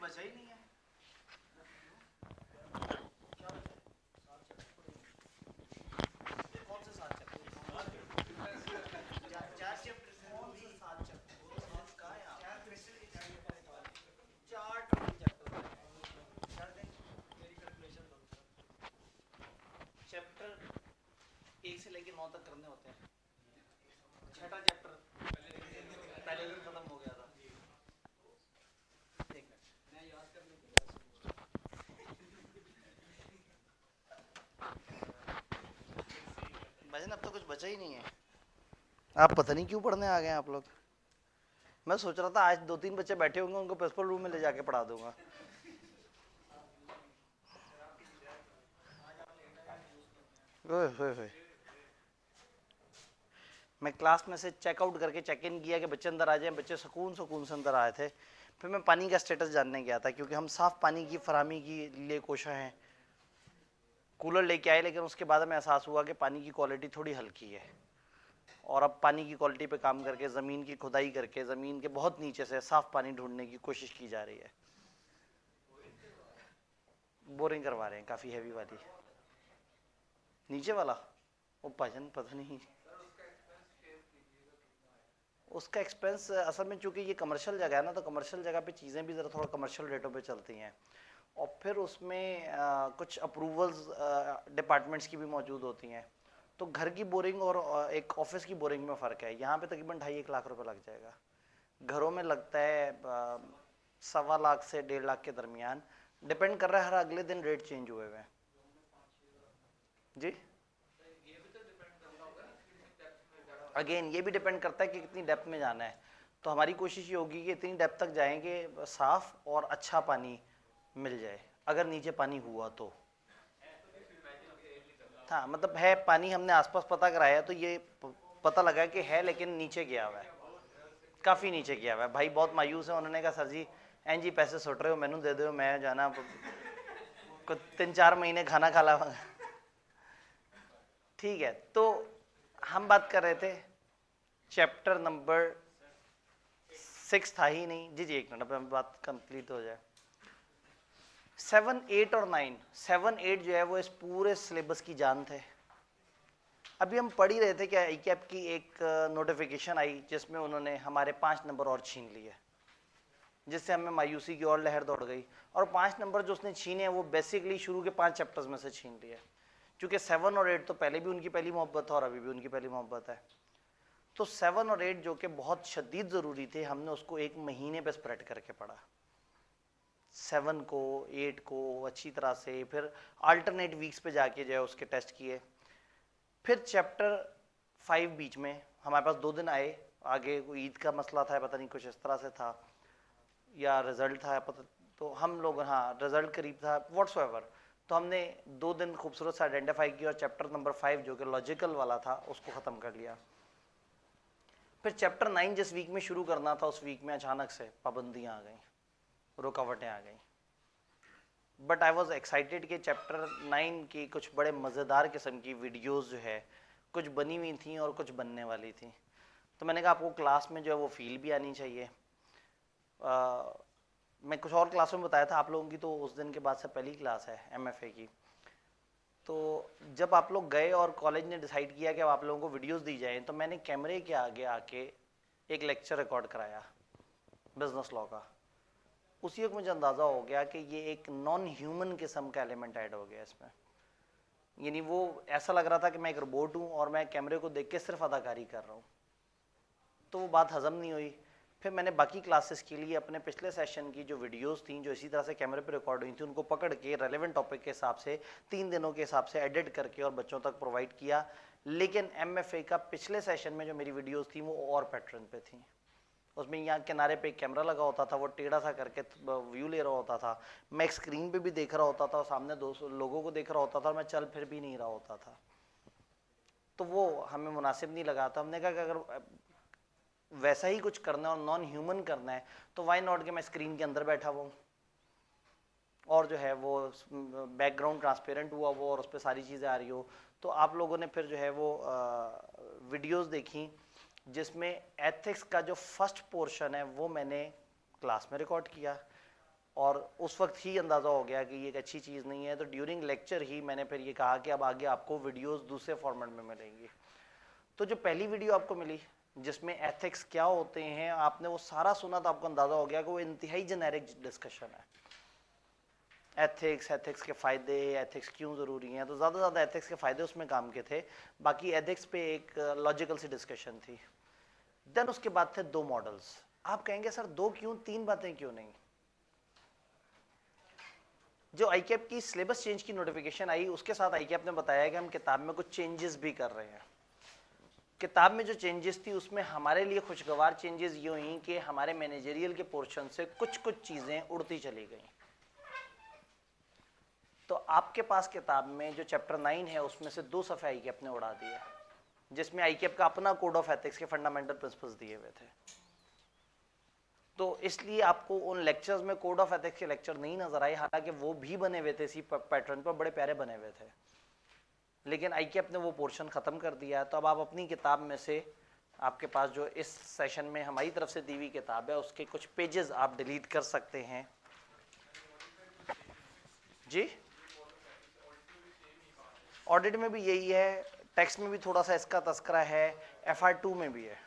बचा ही नहीं है। कौन से 7 चैप्टर? 4 चैप्टर से 7 चैप्टर का है। 4 टोटल चैप्टर कर दें। मेरी कैलकुलेशन चैप्टर 1 से लेकर 9 तक करने होते हैं। छठा चैप्टर पहले दिन खत्म हो गया था। भजन अब तो कुछ बचा ही नहीं है। आप पता नहीं क्यों पढ़ने आ गए आप लोग। मैं सोच रहा था आज 2-3 बच्चे बैठे होंगे, उनको प्रिंसिपल रूम में ले जाके पढ़ा दूंगा। मैं क्लास में से चेकआउट करके चेक इन किया कि बच्चे अंदर आ जाएं। बच्चे सुकून से अंदर आए थे। फिर मैं पानी का स्टेटस जानने गया था, क्योंकि हम साफ पानी की फराहमी के लिए कोशिश हैं। कूलर लेके आए, लेकिन उसके बाद हमें एहसास हुआ कि पानी की क्वालिटी थोड़ी हल्की है। और अब पानी की क्वालिटी पे काम करके ज़मीन की खुदाई करके ज़मीन के बहुत नीचे से साफ पानी ढूंढने की कोशिश की जा रही है। बोरिंग करवा रहे हैं काफ़ी हैवी वाली। नीचे वाला वो भजन पता नहीं उसका एक्सपेंस। असल में चूंकि ये कमर्शियल जगह है ना, तो कमर्शियल जगह पे चीज़ें भी ज़रा थोड़ा कमर्शियल रेटों पे चलती हैं। और फिर उसमें कुछ अप्रूवल्स डिपार्टमेंट्स की भी मौजूद होती हैं। तो घर की बोरिंग और एक ऑफिस की बोरिंग में फ़र्क है। यहाँ पे तकरीबन 2.5-1 लाख रुपए लग जाएगा। घरों में लगता है 1.25 लाख से 1.5 लाख के दरमियान। डिपेंड कर रहा है, हर अगले दिन रेट चेंज हुए हुए हैं जी। अगेन ये भी डिपेंड करता है कि कितनी डेप्थ में जाना है। तो हमारी कोशिश ये होगी कि इतनी डेप्थ तक जाएंगे साफ और अच्छा पानी मिल जाए, अगर नीचे पानी हुआ तो। हाँ, मतलब है पानी, हमने आसपास पता कराया तो ये पता लगा कि है, लेकिन नीचे गया हुआ है, काफ़ी नीचे गया हुआ है। भाई बहुत मायूस है। उन्होंने कहा सर जी एन जी पैसे सुट रहे हो, मैनू दे दो, मैं जाना कुछ 3-4 महीने खाना खा ला। ठीक है, तो हम बात कर रहे थे चैप्टर नंबर 6 था ही नहीं जी। 1 मिनट में बात कंप्लीट हो जाए। 7, 8 और 9, 7, 8 जो है वो इस पूरे सिलेबस की जान थे। अभी हम पढ़ ही रहे थे कि आईकैप की एक नोटिफिकेशन आई जिसमें उन्होंने हमारे 5 नंबर और छीन लिए, जिससे हमें मायूसी की और लहर दौड़ गई। और 5 नंबर जो उसने छीने हैं वो बेसिकली शुरू के 5 चैप्टर्स में से छीन लिए, क्योंकि 7 और 8 तो पहले भी उनकी पहली मोहब्बत था और अभी भी उनकी पहली मोहब्बत है। तो 7 और 8 जो कि बहुत शदीद ज़रूरी थे, हमने उसको 1 महीने पे स्प्रेड करके पढ़ा। 7 को 8 को अच्छी तरह से, फिर अल्टरनेट वीक्स पे जाके जो है उसके टेस्ट किए। फिर चैप्टर 5 बीच में हमारे पास 2 दिन आए। आगे कोई ईद का मसला था, पता नहीं कुछ इस तरह से था, या रिजल्ट था पता, तो हम लोग, हाँ रिजल्ट करीब था व्हाट्सएवर, तो हमने 2 दिन खूबसूरत से आइडेंटिफाई किया और चैप्टर नंबर 5 जो कि लॉजिकल वाला था उसको ख़त्म कर लिया। फिर चैप्टर 9 जिस वीक में शुरू करना था, उस वीक में अचानक से पाबंदियाँ आ गई, रुकावटें आ गई। बट आई वॉज एक्साइटेड कि चैप्टर 9 की कुछ बड़े मज़ेदार किस्म की वीडियोज़ जो है कुछ बनी हुई थी और कुछ बनने वाली थी। तो मैंने कहा आपको क्लास में जो है वो फील भी आनी चाहिए। मैं कुछ और क्लासों में बताया था आप लोगों की, तो उस दिन के बाद से पहली क्लास है MFA की। तो जब आप लोग गए और कॉलेज ने डिसाइड किया कि अब आप लोगों को वीडियोस दी जाएं, तो मैंने कैमरे के आगे आके एक लेक्चर रिकॉर्ड कराया बिजनेस लॉ का। उसी वक्त मुझे अंदाज़ा हो गया कि ये एक नॉन ह्यूमन किस्म का एलिमेंट ऐड हो गया इसमें। यानी वो ऐसा लग रहा था कि मैं एक रोबोट हूँ और मैं कैमरे को देख के सिर्फ अदाकारी कर रहा हूँ। तो वो बात हजम नहीं हुई। फिर मैंने बाकी क्लासेस के लिए अपने पिछले सेशन की जो वीडियोस थी जो इसी तरह से कैमरे पे रिकॉर्ड हुई थी, उनको पकड़ के रेलेवेंट टॉपिक के हिसाब से 3 दिनों के हिसाब से एडिट करके और बच्चों तक प्रोवाइड किया। लेकिन MFA का पिछले सेशन में जो मेरी वीडियोस थी वो और पैटर्न पे थी। उसमें यहाँ किनारे पे एक कैमरा लगा होता था, वो टेढ़ा सा करके व्यू ले रहा होता था। मैं एक स्क्रीन पे भी देख रहा होता था और सामने 200 लोगों को देख रहा होता था और मैं चल फिर भी नहीं रहा होता था। तो वो हमें मुनासिब नहीं लगा। था हमने कहा कि अगर वैसा ही कुछ करना है और नॉन ह्यूमन करना है तो वाई नॉट कि मैं स्क्रीन के अंदर बैठा हुआ और जो है वो बैकग्राउंड ट्रांसपेरेंट हुआ वो और उस पर सारी चीज़ें आ रही हो। तो आप लोगों ने फिर जो है वो वीडियोस देखी जिसमें एथिक्स का जो फर्स्ट पोर्शन है वो मैंने क्लास में रिकॉर्ड किया और उस वक्त ही अंदाज़ा हो गया कि ये एक अच्छी चीज़ नहीं है। तो ड्यूरिंग लेक्चर ही मैंने फिर ये कहा कि अब आगे आपको वीडियोस दूसरे फॉर्मेट में मिलेंगी। तो जो पहली वीडियो आपको मिली जिसमें एथिक्स क्या होते हैं, आपने वो सारा सुना तो आपको अंदाज़ा हो गया कि वो इंतहाई जेनेरिक डिस्कशन है। एथिक्स के फ़ायदे, एथिक्स क्यों ज़रूरी हैं, तो ज़्यादा से ज़्यादा एथिक्स के फ़ायदे उसमें काम के थे, बाकी एथिक्स पे एक लॉजिकल सी डिस्कशन थी। देन उसके बाद थे 2 मॉडल्स। आप कहेंगे सर 2 क्यों, 3 बातें क्यों नहीं? जो आईकैप की सिलेबस चेंज की नोटिफिकेशन आई उसके साथ आईकैप ने बताया कि हम किताब में कुछ चेंजेस भी कर रहे हैं। किताब में जो चेंजेस थी उसमें हमारे लिए खुशगवार चेंजेस ये हुई कि हमारे मैनेजरियल के पोर्शन से कुछ चीज़ें उड़ती चली गई। तो आपके पास किताब में जो चैप्टर 9 है उसमें से 2 सफ़े आईकैप ने उड़ा दिया, जिसमें आईकैप का अपना कोड ऑफ एथिक्स के फंडामेंटल प्रिंसिपल्स दिए हुए थे। तो इसलिए आपको उन लेक्चर्स में कोड ऑफ एथिक्स के लेक्चर नहीं नजर आए, हालांकि वो भी बने हुए थे इसी पैटर्न पर, बड़े प्यारे बने हुए थे, लेकिन आईकैप ने वो पोर्शन ख़त्म कर दिया। तो अब आप अपनी किताब में से, आपके पास जो इस सेशन में हमारी तरफ से दी हुई किताब है उसके कुछ पेजेस आप डिलीट कर सकते हैं। जी, ऑडिट में भी यही है, टेक्स्ट में भी थोड़ा सा इसका तस्करा है, FR2 में भी है।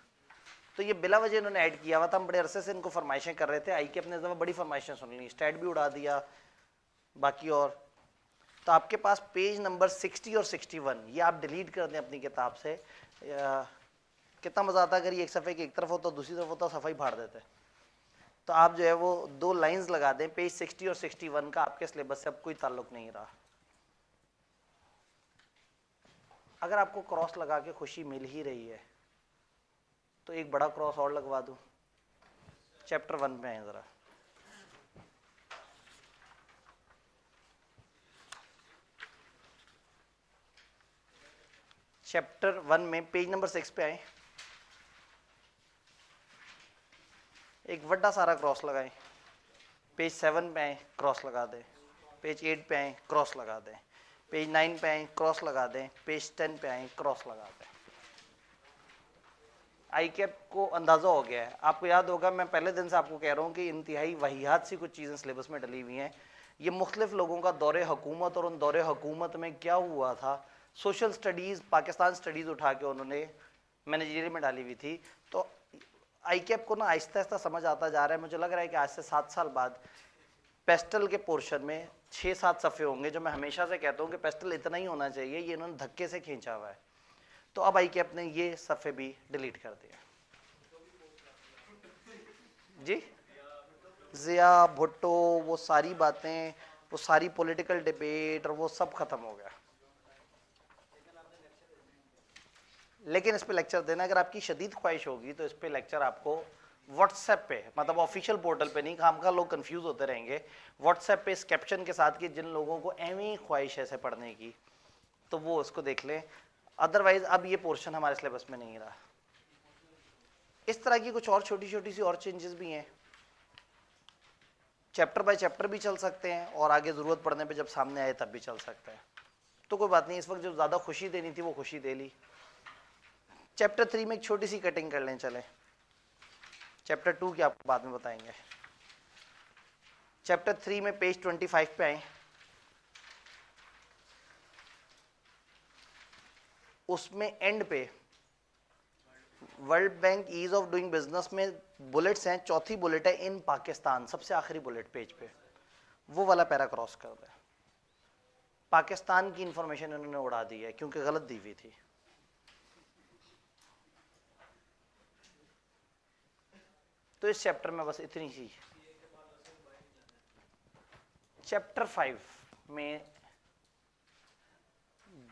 तो ये बिला वजह इन्होंने ऐड किया हुआ था, हम बड़े अरसे से इनको फरमाइशें कर रहे थे। आईकैप ने बड़ी फरमाइशें सुन ली, स्टैट भी उड़ा दिया बाकी और। तो आपके पास पेज नंबर 60 और 61 ये आप डिलीट कर दें अपनी किताब से। कितना मज़ा आता अगर ये एक सफ़े की एक तरफ होता दूसरी तरफ होता सफ़ाई फाड़ देते। तो आप जो है वो 2 लाइंस लगा दें, पेज 60 और 61 का आपके सिलेबस से अब कोई ताल्लुक नहीं रहा। अगर आपको क्रॉस लगा के खुशी मिल ही रही है तो एक बड़ा क्रॉस और लगवा दूं। चैप्टर 1 में है, ज़रा चैप्टर 1 में पेज नंबर 6 पे आए, एक बड़ा सारा क्रॉस लगाएं। पेज 7 पे आए, क्रॉस लगा दें। पेज 8 पे आए, क्रॉस लगा दें। पेज 9 पे आए, क्रॉस लगा दें। पेज 10 पे आए, क्रॉस लगा दें। आईकैप को अंदाज़ा हो गया है। आपको याद होगा मैं पहले दिन से आपको कह रहा हूँ कि इंतहाई वहियात सी कुछ चीज़ें सिलेबस में डली हुई हैं। ये मुख्तलिफ लोगों का दौरे हुकूमत, और उन दौरे हुकूमत में क्या हुआ था, सोशल स्टडीज़, पाकिस्तान स्टडीज़ उठा के उन्होंने मैनेजरियल में डाली हुई थी। तो आईकैप को ना आहिस्ता आहिस्ता समझ आता जा रहा है। मुझे लग रहा है कि आज से 7 साल बाद पेस्टल के पोर्शन में 6-7 सफ़े होंगे, जो मैं हमेशा से कहता हूँ कि पेस्टल इतना ही होना चाहिए, ये इन्होंने धक्के से खींचा हुआ है। तो अब आईकैप ने ये सफ़े भी डिलीट कर दिया। जी, जिया भुट्टो, वो सारी बातें, वो सारी पॉलिटिकल डिबेट और वो सब खत्म हो गया। लेकिन इस पे लेक्चर देना अगर आपकी शदीद ख्वाहिश होगी तो इस पे लेक्चर आपको व्हाट्सएप पे, मतलब ऑफिशियल पोर्टल पे नहीं, खामखा लोग कंफ्यूज होते रहेंगे। व्हाट्सएप पे इस कैप्शन के साथ कि जिन लोगों को एवं ख्वाहिश है इसे पढ़ने की तो वो उसको देख लें। अदरवाइज अब ये पोर्शन हमारे सिलेबस में नहीं रहा। इस तरह की कुछ और छोटी छोटी सी और चेंजेस भी हैं। चैप्टर बाय चैप्टर भी चल सकते हैं और आगे ज़रूरत पड़ने पे जब सामने आए तब भी चल सकता है। तो कोई बात नहीं, इस वक्त जो ज़्यादा खुशी देनी थी वो खुशी दे ली। चैप्टर 3 में एक छोटी सी कटिंग कर लें, चलें। चैप्टर 2 की आपको बाद में बताएंगे। चैप्टर 3 में पेज 25 पे आए, उसमें एंड पे World Bank ease of doing business में बुलेट्स हैं। चौथी बुलेट है इन पाकिस्तान, सबसे आखिरी बुलेट पेज पे, वो वाला पैरा क्रॉस कर दे। पाकिस्तान की इंफॉर्मेशन इन्होंने उड़ा दी है क्योंकि गलत दी हुई थी। तो इस चैप्टर में बस इतनी सी। चैप्टर 5 में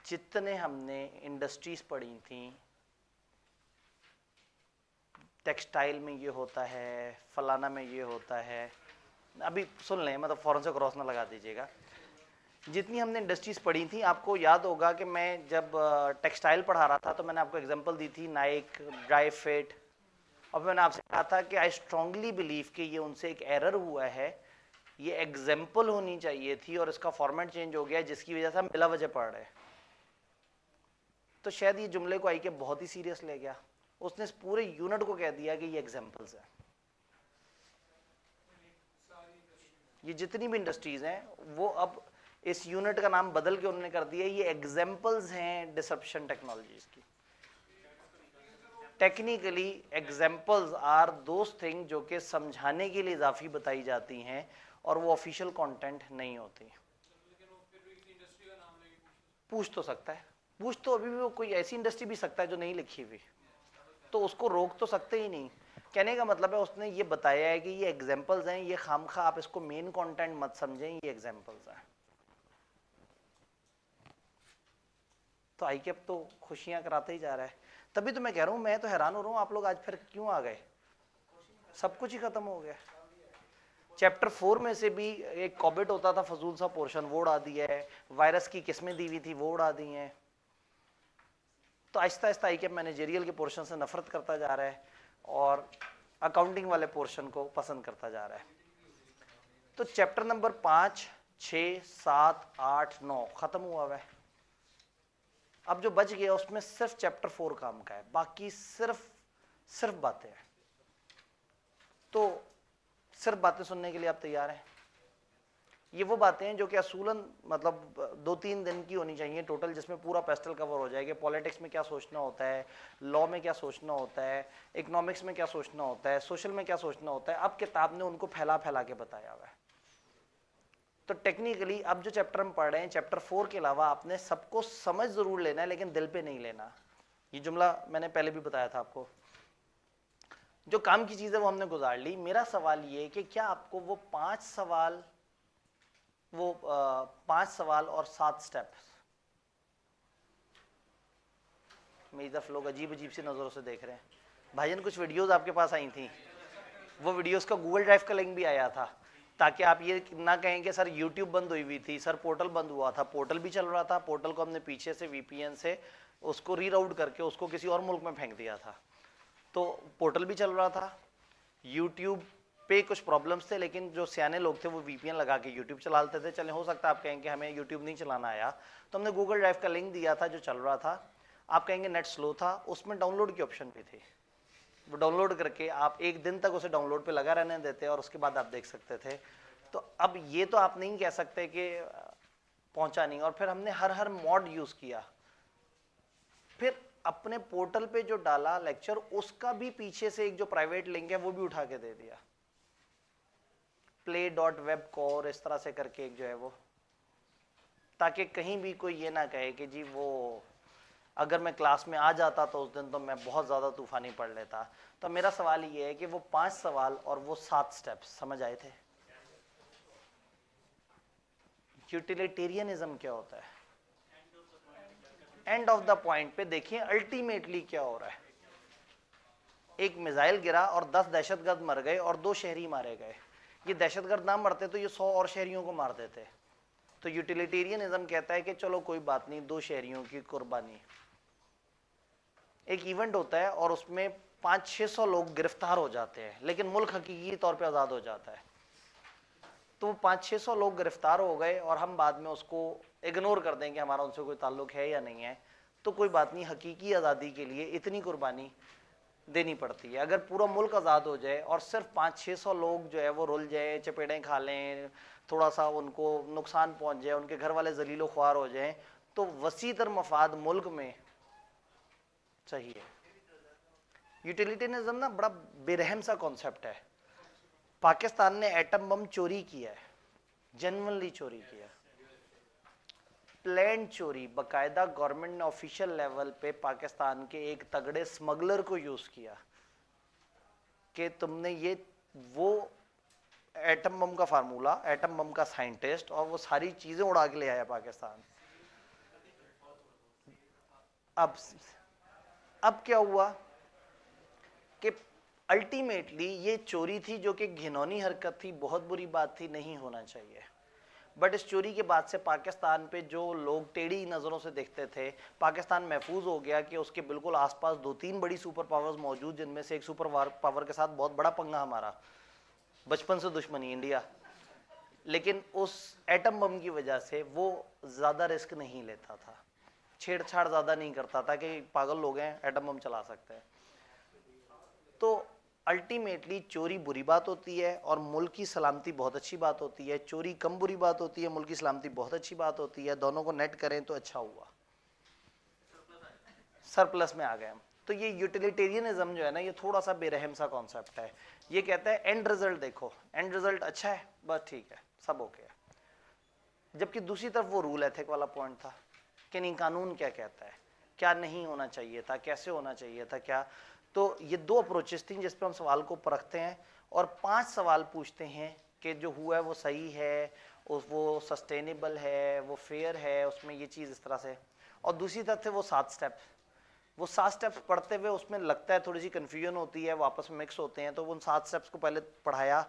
जितने हमने इंडस्ट्रीज पढ़ी थी, टेक्सटाइल में ये होता है, फलाना में ये होता है, अभी सुन लें, मतलब फौरन से क्रॉस ना लगा दीजिएगा। जितनी हमने इंडस्ट्रीज पढ़ी थी, आपको याद होगा कि मैं जब टेक्सटाइल पढ़ा रहा था तो मैंने आपको एग्जांपल दी थी नाइक, ड्राई फिट, और मैंने आपसे कहा था कि आई स्ट्रांगली बिलीव कि ये उनसे एक एरर हुआ है, ये एग्जाम्पल होनी चाहिए थी और इसका फॉर्मेट चेंज हो गया जिसकी वजह से हम बिला वजह पढ़ रहे हैं। तो शायद ये जुमले को आई के बहुत ही सीरियस ले गया, उसने इस पूरे यूनिट को कह दिया कि ये एग्जाम्पल्स है। ये जितनी भी इंडस्ट्रीज हैं वो अब इस यूनिट का नाम बदल के उन्होंने कर दिया, ये एग्जाम्पल्स हैं डिसरप्शन टेक्नोलॉजीज की। Technically examples are those thing जो कि समझाने के लिए इजाफी बताई जाती हैं और वो ऑफिशियल कंटेंट नहीं होती। पूछ तो सकता है, पूछ तो अभी भी वो कोई ऐसी इंडस्ट्री भी सकता है जो नहीं लिखी हुई, तो उसको रोक तो सकते ही नहीं। कहने का मतलब है उसने ये बताया है कि ये एग्जाम्पल्स हैं, ये खामखा आप इसको मेन कंटेंट मत समझें, ये एग्जाम्पल्स हैं। तो आईकेप तो खुशियां कराते ही जा रहा है। तभी तो मैं कह रहा हूं, मैं तो हैरान हो रहा हूं आप लोग आज फिर क्यों आ गए, सब कुछ ही खत्म हो गया। चैप्टर 4 में से भी एक कॉबिट होता था फजूल सा पोर्शन, वो उड़ा दिया है। वायरस की किस्में दी हुई थी वो उड़ा दी हैं। तो आहिस्ता आहिस्ता आईकेप मैनेजरियल के पोर्शन से नफरत करता जा रहा है और अकाउंटिंग वाले पोर्शन को पसंद करता जा रहा है। तो चैप्टर नंबर 5, 6, 7, 8, 9 खत्म हुआ हुआ है। अब जो बच गया उसमें सिर्फ चैप्टर 4 काम का है, बाकी सिर्फ बातें हैं। तो सिर्फ बातें सुनने के लिए आप तैयार हैं? ये वो बातें हैं जो कि असूलन मतलब 2-3 दिन की होनी चाहिए टोटल, जिसमें पूरा पेस्टल कवर हो जाएगा। पॉलिटिक्स में क्या सोचना होता है, लॉ में क्या सोचना होता है, इकोनॉमिक्स में क्या सोचना होता है, सोशल में क्या सोचना होता है। अब किताब ने उनको फैला फैला के बताया हुआ है। तो टेक्निकली अब जो चैप्टर हम पढ़ रहे हैं, चैप्टर 4 के अलावा आपने सबको समझ जरूर लेना है लेकिन दिल पे नहीं लेना। ये जुमला मैंने पहले भी बताया था आपको। जो काम की चीज है वो हमने गुजार ली। मेरा सवाल ये कि क्या आपको वो 5 सवाल और 7 स्टेप्स, मेरी तरफ लोग अजीब अजीब सी नजरों से देख रहे हैं। भाईजान कुछ वीडियोस आपके पास आई थी, वो वीडियोस का गूगल ड्राइव का लिंक भी आया था, ताकि आप ये ना कहें कि सर यूट्यूब बंद हुई हुई थी, सर पोर्टल बंद हुआ था। पोर्टल भी चल रहा था, पोर्टल को हमने पीछे से वीपीएन से उसको रीराउट करके उसको किसी और मुल्क में फेंक दिया था। तो पोर्टल भी चल रहा था, यूट्यूब पे कुछ प्रॉब्लम्स थे, लेकिन जो सियाने लोग थे वो वीपीएन लगा के यूट्यूब चला लेते थे। चले, हो सकता है आप कहेंगे कि हमें यूट्यूब नहीं चलाना आया, तो हमने गूगल ड्राइव का लिंक दिया था जो चल रहा था। आप कहेंगे नेट स्लो था, उसमें डाउनलोड की ऑप्शन भी थी। वो डाउनलोड करके आप एक दिन तक उसे डाउनलोड पे लगा रहने देते और उसके बाद आप देख सकते थे। तो अब ये तो आप नहीं कह सकते कि पहुंचा नहीं। और फिर हमने हर मॉड यूज किया, फिर अपने पोर्टल पे जो डाला लेक्चर, उसका भी पीछे से एक जो प्राइवेट लिंक है वो भी उठा के दे दिया, play.webcore इस तरह से करके एक जो है वो, ताकि कहीं भी कोई ये ना कहे कि जी वो अगर मैं क्लास में आ जाता तो उस दिन तो मैं बहुत ज़्यादा तूफानी पढ़ लेता। तो मेरा सवाल ये है कि वो 5 सवाल और वो 7 स्टेप्स समझ आए थे? यूटिलिटेरियनिज्म क्या होता है? एंड ऑफ द पॉइंट पे देखिए अल्टीमेटली क्या हो रहा है। एक मिसाइल गिरा और 10 दहशतगर्द मर गए और 2 शहरी मारे गए। ये दहशतगर्द ना मरते तो ये 100 और शहरियों को मार देते। तो यूटिलिटेरियनिज्म कहता है कि चलो कोई बात नहीं, 2 शहरियों की कुर्बानी। एक इवेंट होता है और उसमें 500-600 लोग गिरफ्तार हो जाते हैं, लेकिन मुल्क हकीकी तौर पे आज़ाद हो जाता है। तो 500-600 लोग गिरफ्तार हो गए और हम बाद में उसको इग्नोर कर दें कि हमारा उनसे कोई ताल्लुक है या नहीं है। तो कोई बात नहीं, हकीकी आज़ादी के लिए इतनी कुर्बानी देनी पड़ती है। अगर पूरा मुल्क आज़ाद हो जाए और सिर्फ 500-600 लोग जो है वो रुल जाए, चपेटें खा लें, थोड़ा सा उनको नुकसान पहुंच जाए, उनके घर वाले जलीलो ख्वार हो जाएं, तो वसीतर मफाद मुल्क में चाहिए। यूटिलिटेरियनिज्म ना बड़ा बेरहम सा कॉन्सेप्ट है। पाकिस्तान ने एटम बम चोरी किया है, जेन्युइनली चोरी किया, प्लान चोरी, बकायदा गवर्नमेंट ने ऑफिशियल लेवल पे पाकिस्तान के एक तगड़े स्मगलर को यूज किया कि तुमने ये वो एटम बम का फार्मूला, एटम बम का साइंटिस्ट और वो सारी चीजें उड़ा के ले आया पाकिस्तान। अब क्या हुआ कि अल्टीमेटली ये चोरी थी जो कि घिनौनी हरकत थी, बहुत बुरी बात थी, नहीं होना चाहिए। बट इस चोरी के बाद से पाकिस्तान पे जो लोग टेढ़ी नज़रों से देखते थे, पाकिस्तान महफूज हो गया कि उसके बिल्कुल आसपास 2-3 बड़ी सुपर पावर्स मौजूद, जिनमें से एक सुपर पावर के साथ बहुत बड़ा पंगा हमारा, बचपन से दुश्मनी इंडिया। लेकिन उस एटम बम की वजह से वो ज़्यादा रिस्क नहीं लेता था, छेड़छाड़ ज़्यादा नहीं करता था कि पागल लोग हैं एटम बम चला सकते हैं। तो अल्टीमेटली चोरी बुरी बात होती है और मुल्क की सलामती बहुत अच्छी बात होती है, चोरी कम बुरी बात होती है, मुल्क की सलामती बहुत अच्छी बात होती है, दोनों को नेट करें तो अच्छा हुआ, सरप्लस में आ गए हम। तो ये यूटिलिटेरियनिज्म जो है ना, ये थोड़ा सा बेरहम सा कॉन्सेप्ट है। ये कहता है एंड रिजल्ट देखो, एंड रिजल्ट अच्छा है बस ठीक है, सब ओके है। जबकि दूसरी तरफ वो रूल एथिक वाला पॉइंट था कि नहीं, कानून क्या कहता है, क्या नहीं होना चाहिए था, कैसे होना चाहिए था, क्या। तो ये दो अप्रोचेस थी जिस पे हम सवाल को परखते हैं और 5 सवाल पूछते हैं कि जो हुआ है वो सही है, वो सस्टेनेबल है, वो फेयर है, उसमें ये चीज़ इस तरह से। और दूसरी तरफ से वो 7 स्टेप्स, वो 7 स्टेप्स पढ़ते हुए उसमें लगता है थोड़ी सी कन्फ्यूजन होती है, वापस में मिक्स होते हैं, तो उन 7 स्टेप्स को पहले पढ़ाया,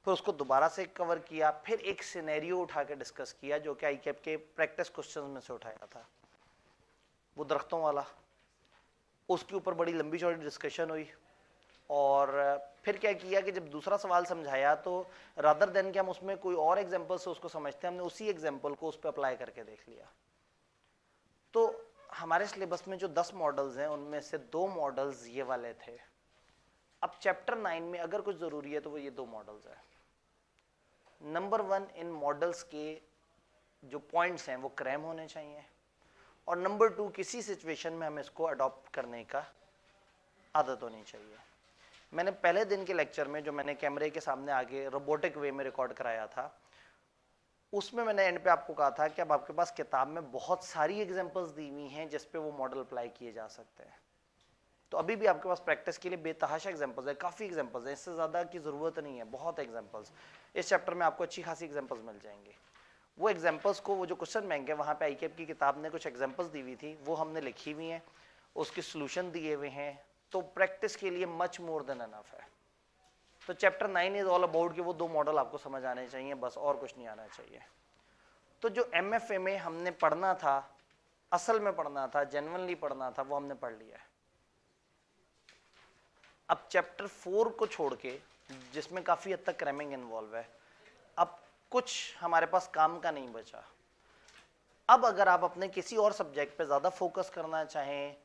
फिर उसको दोबारा से कवर किया, फिर एक सिनेरियो उठा के डिस्कस किया जो कि आईकैप के प्रैक्टिस क्वेश्चंस में से उठाया था, वो दरख्तों वाला। उसके ऊपर बड़ी लंबी चौड़ी डिस्कशन हुई और फिर क्या किया कि जब दूसरा सवाल समझाया तो रादर देन कि हम उसमें कोई और एग्जांपल से उसको समझते हैं, हमने उसी एग्जांपल को उस पर अप्लाई करके देख लिया। तो हमारे सिलेबस में जो 10 मॉडल्स हैं उनमें से 2 मॉडल्स ये वाले थे। अब चैप्टर 9 में अगर कुछ ज़रूरी है तो वो ये 2 मॉडल्स हैं। नंबर 1, इन मॉडल्स के जो पॉइंट्स हैं वो क्रैम होने चाहिए, और नंबर 2, किसी सिचुएशन में हमें इसको अडॉप्ट करने का आदत होनी चाहिए। मैंने पहले दिन के लेक्चर में जो मैंने कैमरे के सामने आगे रोबोटिक वे में रिकॉर्ड कराया था, उसमें मैंने एंड पे आपको कहा था कि अब आपके पास किताब में बहुत सारी एग्जांपल्स दी हुई हैं जिस पे वो मॉडल अप्लाई किए जा सकते हैं। तो अभी भी आपके पास प्रैक्टिस के लिए बेतहाशा एग्जांपल्स है, काफ़ी एग्जांपल्स है, इससे ज़्यादा की ज़रूरत नहीं है, बहुत एग्जांपल्स। इस चैप्टर में आपको अच्छी खासी एग्जांपल्स मिल जाएंगे। वो एग्जांपल्स को, वो जो क्वेश्चन बैंक है वहाँ पे आईकैप की किताब ने कुछ एग्जांपल्स दी हुई थी, वो हमने लिखी हुई हैं, उसके सोल्यूशन दिए हुए हैं, तो प्रैक्टिस के लिए मच मोर देन एनफ है। तो चैप्टर 9 इज ऑल अबाउट कि वो 2 मॉडल आपको समझ आने चाहिए, बस और कुछ नहीं आना चाहिए। तो जो MFA में हमने पढ़ना था, असल में पढ़ना था, जेन्युइनली पढ़ना था, वो हमने पढ़ लिया है। अब चैप्टर 4 को छोड़ के, जिसमें काफ़ी हद तक क्रैमिंग इन्वॉल्व है, अब कुछ हमारे पास काम का नहीं बचा। अब अगर आप अपने किसी और सब्जेक्ट पे ज़्यादा फोकस करना चाहें,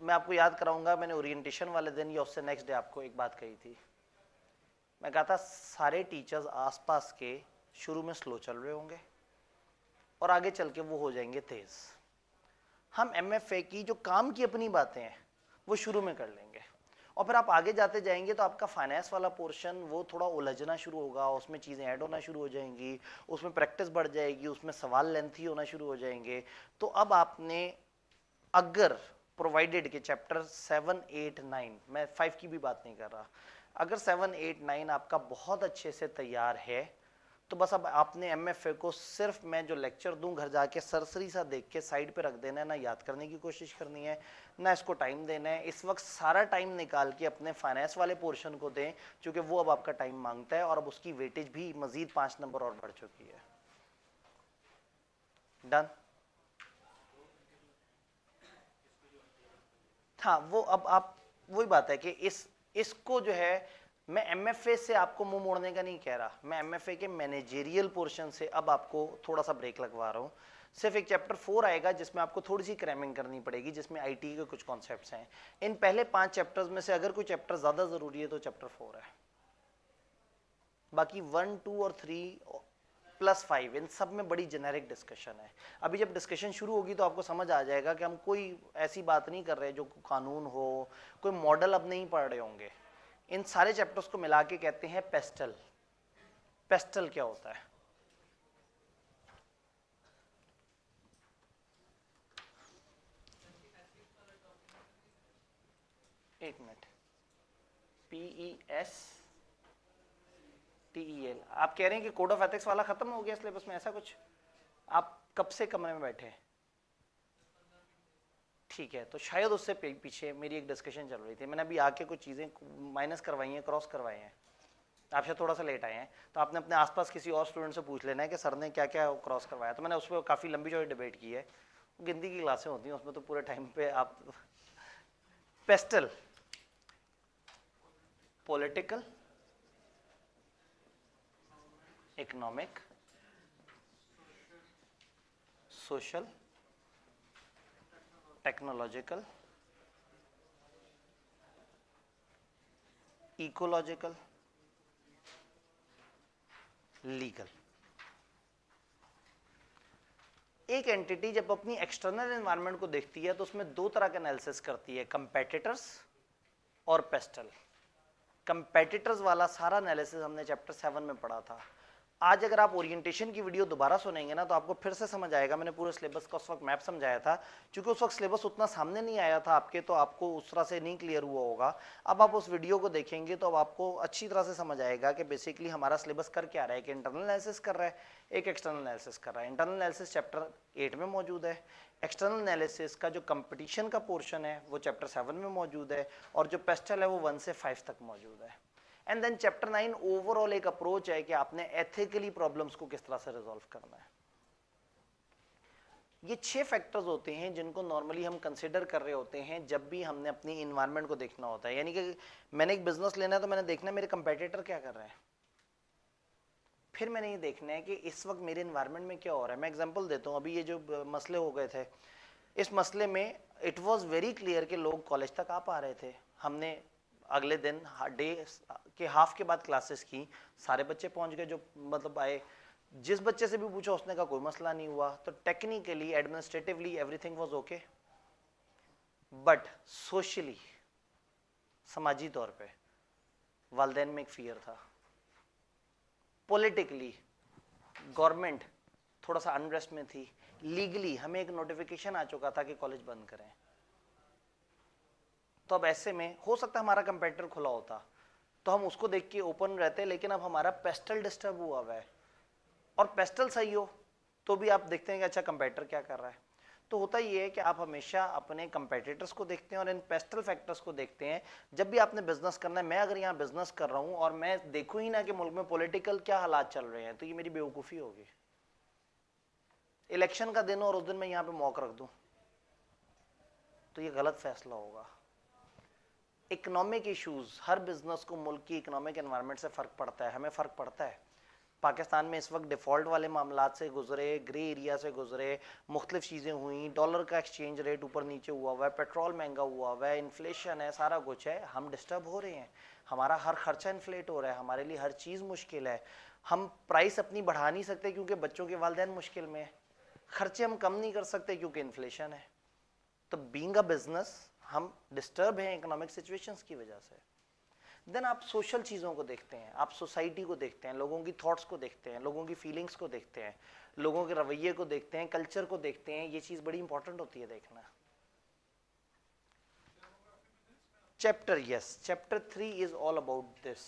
मैं आपको याद कराऊंगा, मैंने ओरिएंटेशन वाले दिन या उससे नेक्स्ट डे आपको एक बात कही थी। मैं कहा था सारे टीचर्स आसपास के शुरू में स्लो चल रहे होंगे और आगे चल के वो हो जाएंगे तेज़। हम MFA की जो काम की अपनी बातें हैं वो शुरू में कर लेंगे और फिर आप आगे जाते जाएंगे तो आपका फाइनेंस वाला पोर्शन वो थोड़ा उलझना शुरू होगा, उसमें चीज़ें ऐड होना शुरू हो जाएंगी, उसमें प्रैक्टिस बढ़ जाएगी, उसमें सवाल लेंथी होना शुरू हो जाएंगे। तो अब आपने, अगर प्रोवाइडेड के चैप्टर 7, 8, 9, मैं 5 की भी बात नहीं कर रहा, अगर 7, 8, 9 आपका बहुत अच्छे से तैयार है तो बस अब आपने MFA को सिर्फ मैं जो लेक्चर दूं घर जाके सरसरी सा देख के साइड पे रख देना है, ना याद करने की कोशिश करनी है, ना इसको टाइम देना है। इस वक्त सारा टाइम निकाल के अपने फाइनेंस वाले पोर्शन को दें, क्योंकि वो अब आपका टाइम मांगता है और अब उसकी वेटेज भी मजीद 5 नंबर और बढ़ चुकी है। डन। हाँ, वो अब आप, वही बात है कि इसको जो है, मैं MFA से आपको मुंह मोड़ने का नहीं कह रहा, मैं MFA के मैनेजेरियल पोर्शन से अब आपको थोड़ा सा ब्रेक लगवा रहा हूँ। सिर्फ एक चैप्टर 4 आएगा जिसमें आपको थोड़ी सी क्रैमिंग करनी पड़ेगी, जिसमें IT के कुछ कॉन्सेप्ट्स हैं। इन पहले 5 चैप्टर्स में से अगर कोई चैप्टर ज़्यादा ज़रूरी है तो चैप्टर 4 है। बाकी 1, 2 और 3 प्लस 5 इन सब में बड़ी जेनेरिक डिस्कशन है। अभी जब डिस्कशन शुरू होगी तो आपको समझ आ जाएगा कि हम कोई ऐसी बात नहीं कर रहे जो कानून हो, कोई मॉडल अब नहीं पढ़ रहे होंगे। इन सारे चैप्टर्स को मिला के कहते हैं पेस्टल। पेस्टल क्या होता है? एक मिनट, PESTEL। आप कह रहे हैं कि कोड ऑफ एथिक्स वाला खत्म हो गया सिलेबस में, ऐसा कुछ? आप कब से कमरे में बैठे हैं? ठीक है, तो शायद उससे पीछे मेरी एक डिस्कशन चल रही थी, मैंने अभी आके कुछ चीज़ें माइनस करवाई हैं, क्रॉस करवाए हैं। आप शायद थोड़ा सा लेट आए हैं, तो आपने अपने आसपास किसी और स्टूडेंट से पूछ लेना है कि सर ने क्या क्या क्रॉस करवाया। तो मैंने उस पर काफ़ी लंबी चौड़ी डिबेट की है। गिनती की क्लासें होती हैं उसमें, तो पूरे टाइम पे आप pastel, political, economic, social, technological, ecological, legal. एक एंटिटी जब अपनी एक्सटर्नल एनवायरनमेंट को देखती है तो उसमें दो तरह का एनालिसिस करती है, कंपेटिटर्स और पेस्टल। कंपेटिटर्स वाला सारा एनालिसिस हमने चैप्टर 7 में पढ़ा था। आज अगर आप ओरिएंटेशन की वीडियो दोबारा सुनेंगे ना तो आपको फिर से समझ आएगा। मैंने पूरे सिलेबस का उस वक्त मैप समझाया था, क्योंकि उस वक्त सिलेबस उतना सामने नहीं आया था आपके, तो आपको उस तरह से नहीं क्लियर हुआ होगा। अब आप उस वीडियो को देखेंगे तो अब आपको अच्छी तरह से समझ आएगा कि बेसिकली हमारा सिलेबस कर क्या रहा है, कि इंटरनल एनालिसिस कर रहा है, एक एक्सटर्नल एनालिसिस कर रहा है। इंटरनल एनालिसिस चैप्टर 8 में मौजूद है, एक्सटर्नल एनालिसिस का जो कंपटीशन का पोर्शन है वो चैप्टर 7 में मौजूद है, और जो पेस्टल है वो 1 से 5 तक मौजूद है। एंड देन चैप्टर 9 ओवरऑल एक अप्रोच है कि आपने एथिकली प्रॉब्लम्स को किस तरह से रिजॉल्व करना है। ये 6 फैक्टर्स होते हैं जिनको नॉर्मली हम कंसिडर कर रहे होते हैं जब भी हमने अपनी इन्वायरमेंट को देखना होता है। यानी कि मैंने एक बिजनेस लेना है तो मैंने देखना है मेरे कंपेटिटर क्या कर रहे हैं, फिर मैंने ये देखना है कि इस वक्त मेरे इन्वायरमेंट में क्या हो रहा है। मैं एग्जांपल देता हूँ, अभी ये जो मसले हो गए थे, इस मसले में इट वाज वेरी क्लियर कि लोग कॉलेज तक आ पा रहे थे। हमने अगले दिन डे के हाफ के बाद क्लासेस की, सारे बच्चे पहुंच गए जो मतलब आए। जिस बच्चे से भी पूछा उसने कहा कोई मसला नहीं हुआ। तो technically administratively everything was okay, but socially, समाजी तौर पे वालिदैन में एक फियर था। पॉलिटिकली गवर्नमेंट थोड़ा सा अनरेस्ट में थी। लीगली हमें एक नोटिफिकेशन आ चुका था कि कॉलेज बंद करें। तो अब ऐसे में हो सकता है हमारा कंपेटिटर खुला होता तो हम उसको देख के ओपन रहते, लेकिन अब हमारा पेस्टल डिस्टर्ब हुआ है और पेस्टल सही हो तो भी आप देखते हैं कि अच्छा कंपेटिटर क्या कर रहा है। तो होता ये है कि आप हमेशा अपने कंपेटिटर्स को देखते हैं और इन पेस्टल फैक्टर्स को देखते हैं जब भी आपने बिजनेस करना है। मैं अगर यहाँ बिजनेस कर रहा हूँ और मैं देखूँ ही ना कि मुल्क में पॉलिटिकल क्या हालात चल रहे हैं, तो ये मेरी बेवकूफ़ी होगी। इलेक्शन का दिन और उस दिन मैं यहाँ पे मौक रख दूं तो ये गलत फैसला होगा। इकोनॉमिक इश्यूज, हर बिजनेस को मुल्क की इकोनॉमिक एनवायरनमेंट से फ़र्क पड़ता है, हमें फ़र्क पड़ता है। पाकिस्तान में इस वक्त डिफ़ॉल्ट वाले मामलात से गुजरे, ग्रे एरिया से गुजरे, मुख्तलिफ चीज़ें हुई, डॉलर का एक्सचेंज रेट ऊपर नीचे हुआ है, पेट्रोल महंगा हुआ है, इन्फ्लेशन है, सारा कुछ है। हम डिस्टर्ब हो रहे हैं, हमारा हर खर्चा इन्फ्लेट हो रहा है, हमारे लिए हर चीज़ मुश्किल है। हम प्राइस अपनी बढ़ा नहीं सकते क्योंकि बच्चों के वालिदैन मुश्किल में है, खर्चे हम कम नहीं कर सकते क्योंकि इन्फ्लेशन है। तो बीइंग अ बिजनेस हम डिस्टर्ब हैं इकोनॉमिक सिचुएशंस की वजह से। देन आप सोशल चीज़ों को देखते हैं, आप सोसाइटी को देखते हैं, लोगों की थॉट्स को देखते हैं, लोगों की फीलिंग्स को देखते हैं, लोगों के रवैये को देखते हैं, कल्चर को देखते हैं। ये चीज़ बड़ी इंपॉर्टेंट होती है देखना। Chapter 3 is all about this.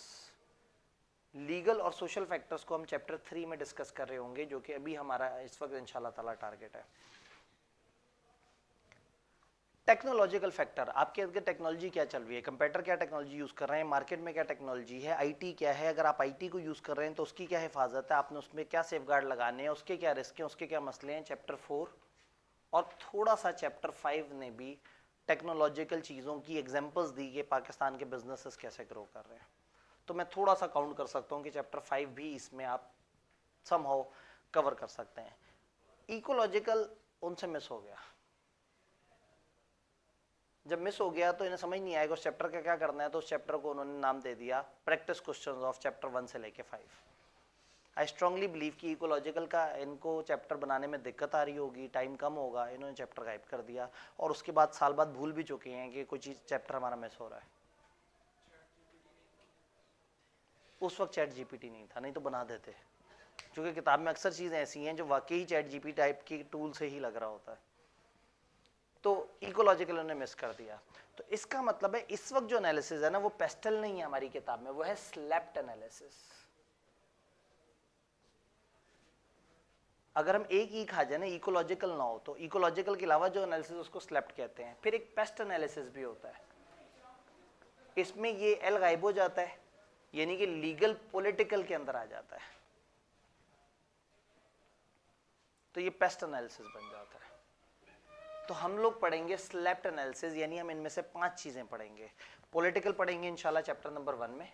Legal और सोशल फैक्टर्स को हम चैप्टर 3 में डिस्कस कर रहे होंगे, जो कि अभी हमारा इस वक्त इंशाल्लाह ताला टारगेट है। टेक्नोलॉजिकल फैक्टर, आपके अंदर टेक्नोलॉजी क्या चल रही है, कंप्यूटर क्या टेक्नोलॉजी यूज़ कर रहे हैं, मार्केट में क्या टेक्नोलॉजी है, आईटी क्या है। अगर आप आईटी को यूज़ कर रहे हैं तो उसकी क्या हिफाजत है, आपने उसमें क्या सेफगार्ड लगाने हैं, उसके क्या रिस्क हैं, उसके क्या मसले हैं। चैप्टर 4 और थोड़ा सा चैप्टर 5 ने भी टेक्नोलॉजिकल चीज़ों की एग्जाम्पल्स दी कि पाकिस्तान के बिजनेसेस कैसे ग्रो कर रहे हैं। तो मैं थोड़ा सा काउंट कर सकता हूँ कि चैप्टर 5 भी इसमें आप समहाउ कवर कर सकते हैं। इकोलॉजिकल उनसे मिस हो गया। जब मिस हो गया तो इन्हें समझ नहीं आएगा उस चैप्टर का क्या करना है, तो उस चैप्टर को उन्होंने नाम दे दिया प्रैक्टिस क्वेश्चंस ऑफ चैप्टर 1 से लेके 5। आई स्ट्रांगली बिलीव कि इकोलॉजिकल का इनको चैप्टर बनाने में दिक्कत आ रही होगी, टाइम कम होगा, इन्होंने चैप्टर गायब कर दिया और उसके बाद साल बाद भूल भी चुके हैं कि कोई चीज़ चैप्टर हमारा मिस हो रहा है। उस वक्त चैट जीपीटी नहीं था, नहीं तो बना देते, क्योंकि किताब में अक्सर चीज़ें ऐसी हैं जो वाकई चैट जीपीटी टाइप की टूल से ही लग रहा होता है। तो इकोलॉजिकल उन्होंने मिस कर दिया। तो इसका मतलब है इस वक्त जो एनालिसिस है ना वो पेस्टल नहीं है हमारी किताब में, वो है स्लैप्ड एनालिसिस। अगर हम एक ही खा जाए ना, इकोलॉजिकल ना हो, तो इकोलॉजिकल के अलावा जो एनालिसिस उसको स्लैप्ड कहते हैं। फिर एक पेस्ट एनालिसिस भी होता है, इसमें ये एल गायब हो जाता है, यानी कि लीगल पॉलिटिकल के अंदर आ जाता है, तो ये पेस्ट एनालिसिस बन जाता है। तो हम लोग पढ़ेंगे स्लैप्ड एनालिसिस, यानी हम इनमें से 5 चीजें पढ़ेंगे। पॉलिटिकल पढ़ेंगे इंशाल्लाह चैप्टर नंबर 1 में,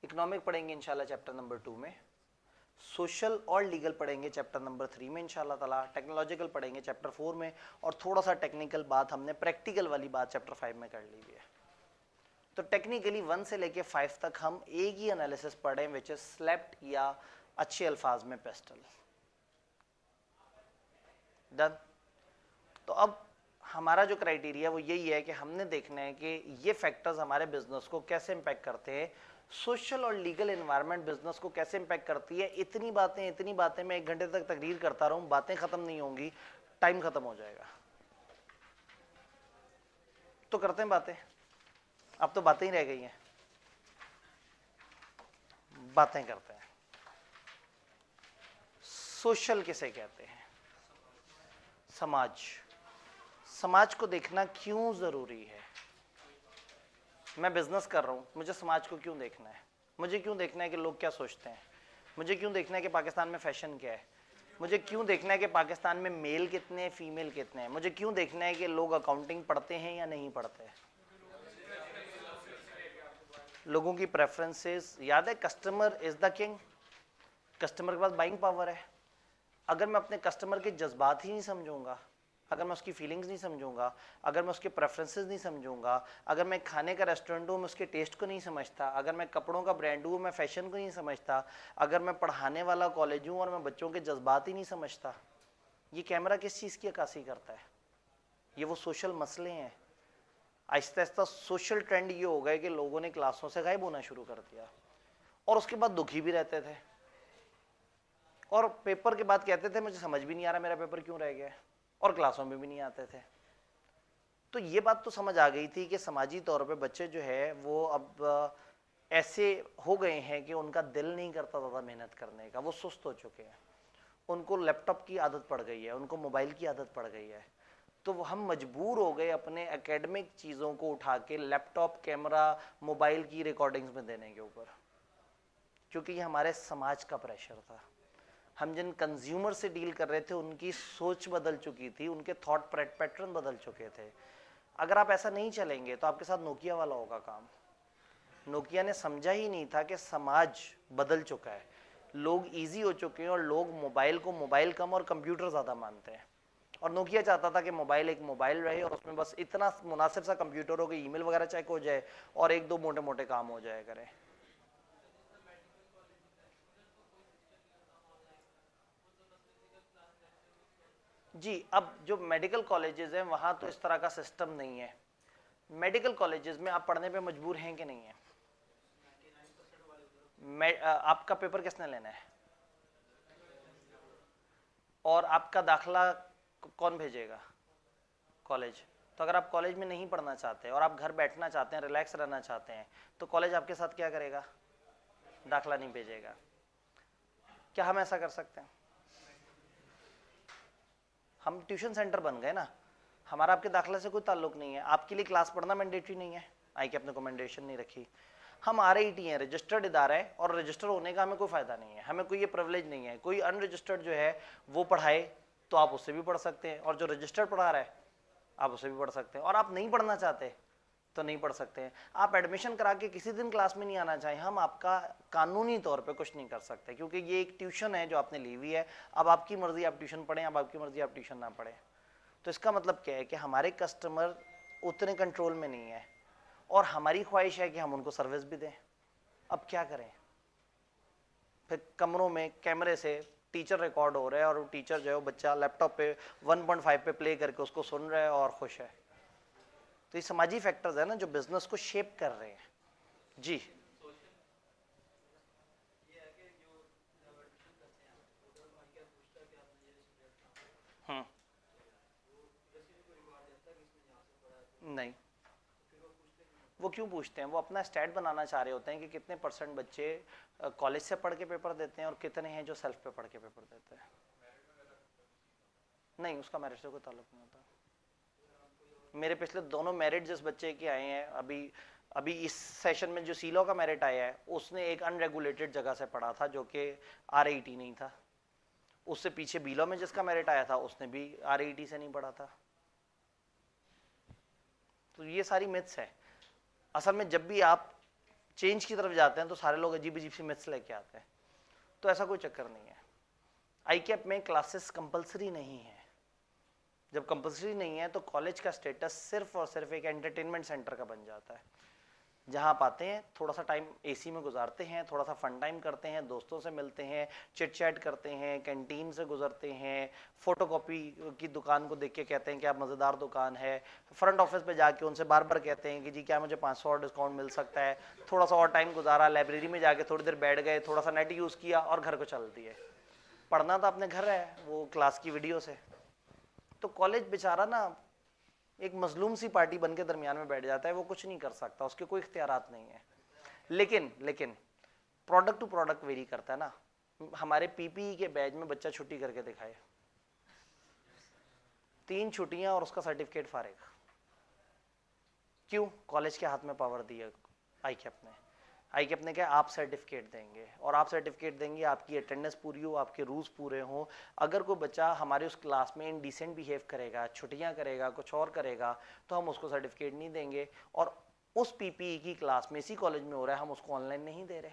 इकोनॉमिक पढ़ेंगे इंशाल्लाह चैप्टर नंबर 2 में, सोशल और लीगल पढ़ेंगे चैप्टर नंबर 3 में इंशाल्लाह ताला, टेक्नोलॉजिकल पढ़ेंगे चैप्टर 4 में, और थोड़ा सा टेक्निकल बात हमने प्रैक्टिकल वाली बात चैप्टर 5 में कर ली है। तो टेक्निकली 1 से लेके 5 तक हम एक ही एनालिसिस पढ़े विच इज स्लेप्ट, या अच्छे अल्फाज में पेस्टल। डन। तो अब हमारा जो क्राइटेरिया वो यही है कि हमने देखना है कि ये फैक्टर्स हमारे बिजनेस को कैसे इंपैक्ट करते हैं, सोशल और लीगल एनवायरनमेंट बिजनेस को कैसे इंपैक्ट करती है। इतनी बातें मैं 1 घंटे तक तकरीर करता रहूं, बातें खत्म नहीं होंगी, टाइम खत्म हो जाएगा। तो करते हैं बातें, अब तो बातें ही रह गई हैं, बातें करते हैं। सोशल किसे कहते हैं? समाज। समाज को देखना क्यों जरूरी है? मैं बिजनेस कर रहा हूं, मुझे समाज को क्यों देखना है? मुझे क्यों देखना है कि लोग क्या सोचते हैं? मुझे क्यों देखना है कि पाकिस्तान में फैशन क्या है? मुझे क्यों देखना है कि पाकिस्तान में मेल कितने हैं, फीमेल कितने हैं? मुझे क्यों देखना है कि लोग अकाउंटिंग पढ़ते हैं या नहीं पढ़ते? लोगों की प्रेफरेंसेस। याद है customer is the king, customer के पास बाइंग पावर है। अगर मैं अपने कस्टमर के जज्बात ही नहीं समझूंगा, अगर मैं उसकी फीलिंग्स नहीं समझूंगा, अगर मैं उसके प्रेफरेंसेस नहीं समझूंगा, अगर मैं खाने का रेस्टोरेंट हूँ मैं उसके टेस्ट को नहीं समझता, अगर मैं कपड़ों का ब्रांड हूँ मैं फैशन को नहीं समझता, अगर मैं पढ़ाने वाला कॉलेज हूँ और मैं बच्चों के जज्बात ही नहीं समझता, ये कैमरा किस चीज़ की अक्कासी करता है? ये वो सोशल मसले हैं। आहिस्ता आहिस्ता सोशल ट्रेंड ये हो गए कि लोगों ने क्लासों से गायब होना शुरू कर दिया और उसके बाद दुखी भी रहते थे और पेपर के बाद कहते थे मुझे समझ भी नहीं आ रहा मेरा पेपर क्यों रह गया, और क्लासों में भी नहीं आते थे। तो ये बात तो समझ आ गई थी कि समाजी तौर पे बच्चे जो है वो अब ऐसे हो गए हैं कि उनका दिल नहीं करता ज़्यादा मेहनत करने का, वो सुस्त हो चुके हैं, उनको लैपटॉप की आदत पड़ गई है, उनको मोबाइल की आदत पड़ गई है। तो हम मजबूर हो गए अपने एकेडमिक चीज़ों को उठा के लैपटॉप, कैमरा, मोबाइल की रिकॉर्डिंग्स में देने के ऊपर, क्योंकि ये हमारे समाज का प्रेशर था। हम जिन कंज्यूमर से डील कर रहे थे उनकी सोच बदल चुकी थी, उनके थॉट पैटर्न बदल चुके थे। अगर आप ऐसा नहीं चलेंगे तो आपके साथ नोकिया वाला होगा काम। नोकिया ने समझा ही नहीं था कि समाज बदल चुका है, लोग इजी हो चुके हैं और लोग मोबाइल को मोबाइल कम और कंप्यूटर ज़्यादा मानते हैं। और नोकिया चाहता था कि मोबाइल एक मोबाइल रहे और उसमें बस इतना मुनासिब सा कंप्यूटर हो कि ईमेल वगैरह चेक हो जाए और 1-2 मोटे मोटे काम हो जाए करें। जी, अब जो मेडिकल कॉलेजेस हैं वहाँ तो इस तरह का सिस्टम नहीं है। मेडिकल कॉलेजेस में आप पढ़ने पे मजबूर हैं कि नहीं है? आपका पेपर किसने लेना है और आपका दाखला कौन भेजेगा? कॉलेज। तो अगर आप कॉलेज में नहीं पढ़ना चाहते और आप घर बैठना चाहते हैं, रिलैक्स रहना चाहते हैं, तो कॉलेज आपके साथ क्या करेगा? दाखला नहीं भेजेगा। क्या हम ऐसा कर सकते हैं? हम ट्यूशन सेंटर बन गए ना, हमारा आपके दाखला से कोई ताल्लुक नहीं है। आपके लिए क्लास पढ़ना मैंडेटरी नहीं है, आई के अपने रिकमेंडेशन नहीं रखी। हम RIT हैं, रजिस्टर्ड इदारा है, और रजिस्टर होने का हमें कोई फ़ायदा नहीं है, हमें कोई ये प्रिविलेज नहीं है। कोई अनरजिस्टर्ड जो है वो पढ़ाए तो आप उससे भी पढ़ सकते हैं, और जो रजिस्टर्ड पढ़ा रहा है आप उससे भी पढ़ सकते हैं। और आप नहीं पढ़ना चाहते तो नहीं पढ़ सकते हैं। आप एडमिशन करा के किसी दिन क्लास में नहीं आना चाहें, हम आपका कानूनी तौर पे कुछ नहीं कर सकते, क्योंकि ये एक ट्यूशन है जो आपने ली हुई है। अब आपकी मर्जी आप ट्यूशन पढ़ें, अब आपकी मर्जी आप ट्यूशन ना पढ़ें। तो इसका मतलब क्या है कि हमारे कस्टमर उतने कंट्रोल में नहीं है और हमारी ख्वाहिश है कि हम उनको सर्विस भी दें। अब क्या करें? फिर कमरों में कैमरे से टीचर रिकॉर्ड हो रहा है और वो टीचर जो है वो बच्चा लैपटॉप पे 1.5 पे प्ले करके उसको सुन रहा है और खुश है। तो ये समाजी फैक्टर्स है ना जो बिजनेस को शेप कर रहे हैं। जी, नहीं, वो क्यों पूछते हैं? वो अपना स्टैट बनाना चाह रहे होते हैं कि कितने % बच्चे कॉलेज से पढ़ के पेपर देते हैं और कितने हैं जो सेल्फ पे पढ़ के पेपर देते हैं। नहीं, उसका मेरिट से कोई ताल्लुक नहीं होता। मेरे पिछले दोनों मेरिट जिस बच्चे के आए हैं, अभी इस सेशन में जो सीलो का मेरिट आया है, उसने एक अनरेगुलेटेड जगह से पढ़ा था जो कि RIT नहीं था। उससे पीछे बीलो में जिसका मेरिट आया था उसने भी RIT से नहीं पढ़ा था। तो ये सारी मिथ्स है। असल में जब भी आप चेंज की तरफ जाते हैं तो सारे लोग अजीब अजीब सी मिथ्स लेके आते हैं। तो ऐसा कोई चक्कर नहीं है। ICAP में क्लासेस कंपलसरी नहीं है। जब कंपलसरी नहीं है तो कॉलेज का स्टेटस सिर्फ और सिर्फ एक एंटरटेनमेंट सेंटर का बन जाता है। जहाँ आप आते हैं, थोड़ा सा टाइम एसी में गुजारते हैं, थोड़ा सा फन टाइम करते हैं, दोस्तों से मिलते हैं, चिट चैट करते हैं, कैंटीन से गुजरते हैं, फोटोकॉपी की दुकान को देख के कहते हैं कि आप मज़ेदार दुकान है, फ्रंट ऑफिस पे जाके उनसे बार बार कहते हैं कि जी क्या मुझे 500 और डिस्काउंट मिल सकता है, थोड़ा सा और टाइम गुजारा, लाइब्रेरी में जाके थोड़ी देर बैठ गए, थोड़ा सा नेट यूज़ किया और घर को चल दिए। पढ़ना तो अपने घर है, वो क्लास की वीडियो से। तो कॉलेज बेचारा ना एक मजलूम सी पार्टी बन के दरमियान में बैठ जाता है, वो कुछ नहीं कर सकता, उसके कोई इख्तियारात नहीं है। लेकिन प्रोडक्ट टू प्रोडक्ट वेरी करता है ना। हमारे पीपीई के बैच में बच्चा छुट्टी करके दिखाए, 3 छुट्टियां और उसका सर्टिफिकेट फारिग। क्यों? कॉलेज के हाथ में पावर दिया आईकैप ने क्या, आप सर्टिफिकेट देंगे, और आप सर्टिफिकेट देंगे, आपकी अटेंडेंस पूरी हो, आपके रूल्स पूरे हों। अगर कोई बच्चा हमारे उस क्लास में इनडिसेंट बिहेव करेगा, छुट्टियां करेगा, कुछ और करेगा, तो हम उसको सर्टिफिकेट नहीं देंगे। और उस पीपीई की क्लास में इसी कॉलेज में हो रहा है, हम उसको ऑनलाइन नहीं दे रहे,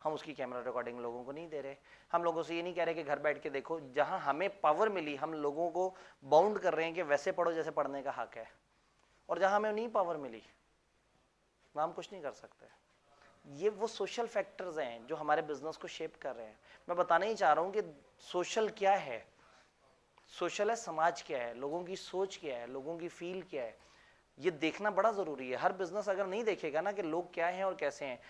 हम उसकी कैमरा रिकॉर्डिंग लोगों को नहीं दे रहे। हम लोगों से ये नहीं कह रहे कि घर बैठ के देखो। जहां हमें पावर मिली, हम लोगों को बाउंड कर रहे हैं कि वैसे पढ़ो जैसे पढ़ने का हक है, और जहां हमें नहीं पावर मिली वहां हम कुछ नहीं कर सकते। ये वो सोशल फैक्टर्स हैं जो हमारे बिजनेस को शेप कर रहे हैं। मैं बताना ही चाह रहा हूं कि सोशल क्या है। सोशल है समाज क्या है, लोगों की सोच क्या है, लोगों की फील क्या है, ये देखना बड़ा जरूरी है। हर बिजनेस अगर नहीं देखेगा ना कि लोग क्या हैं और कैसे हैं,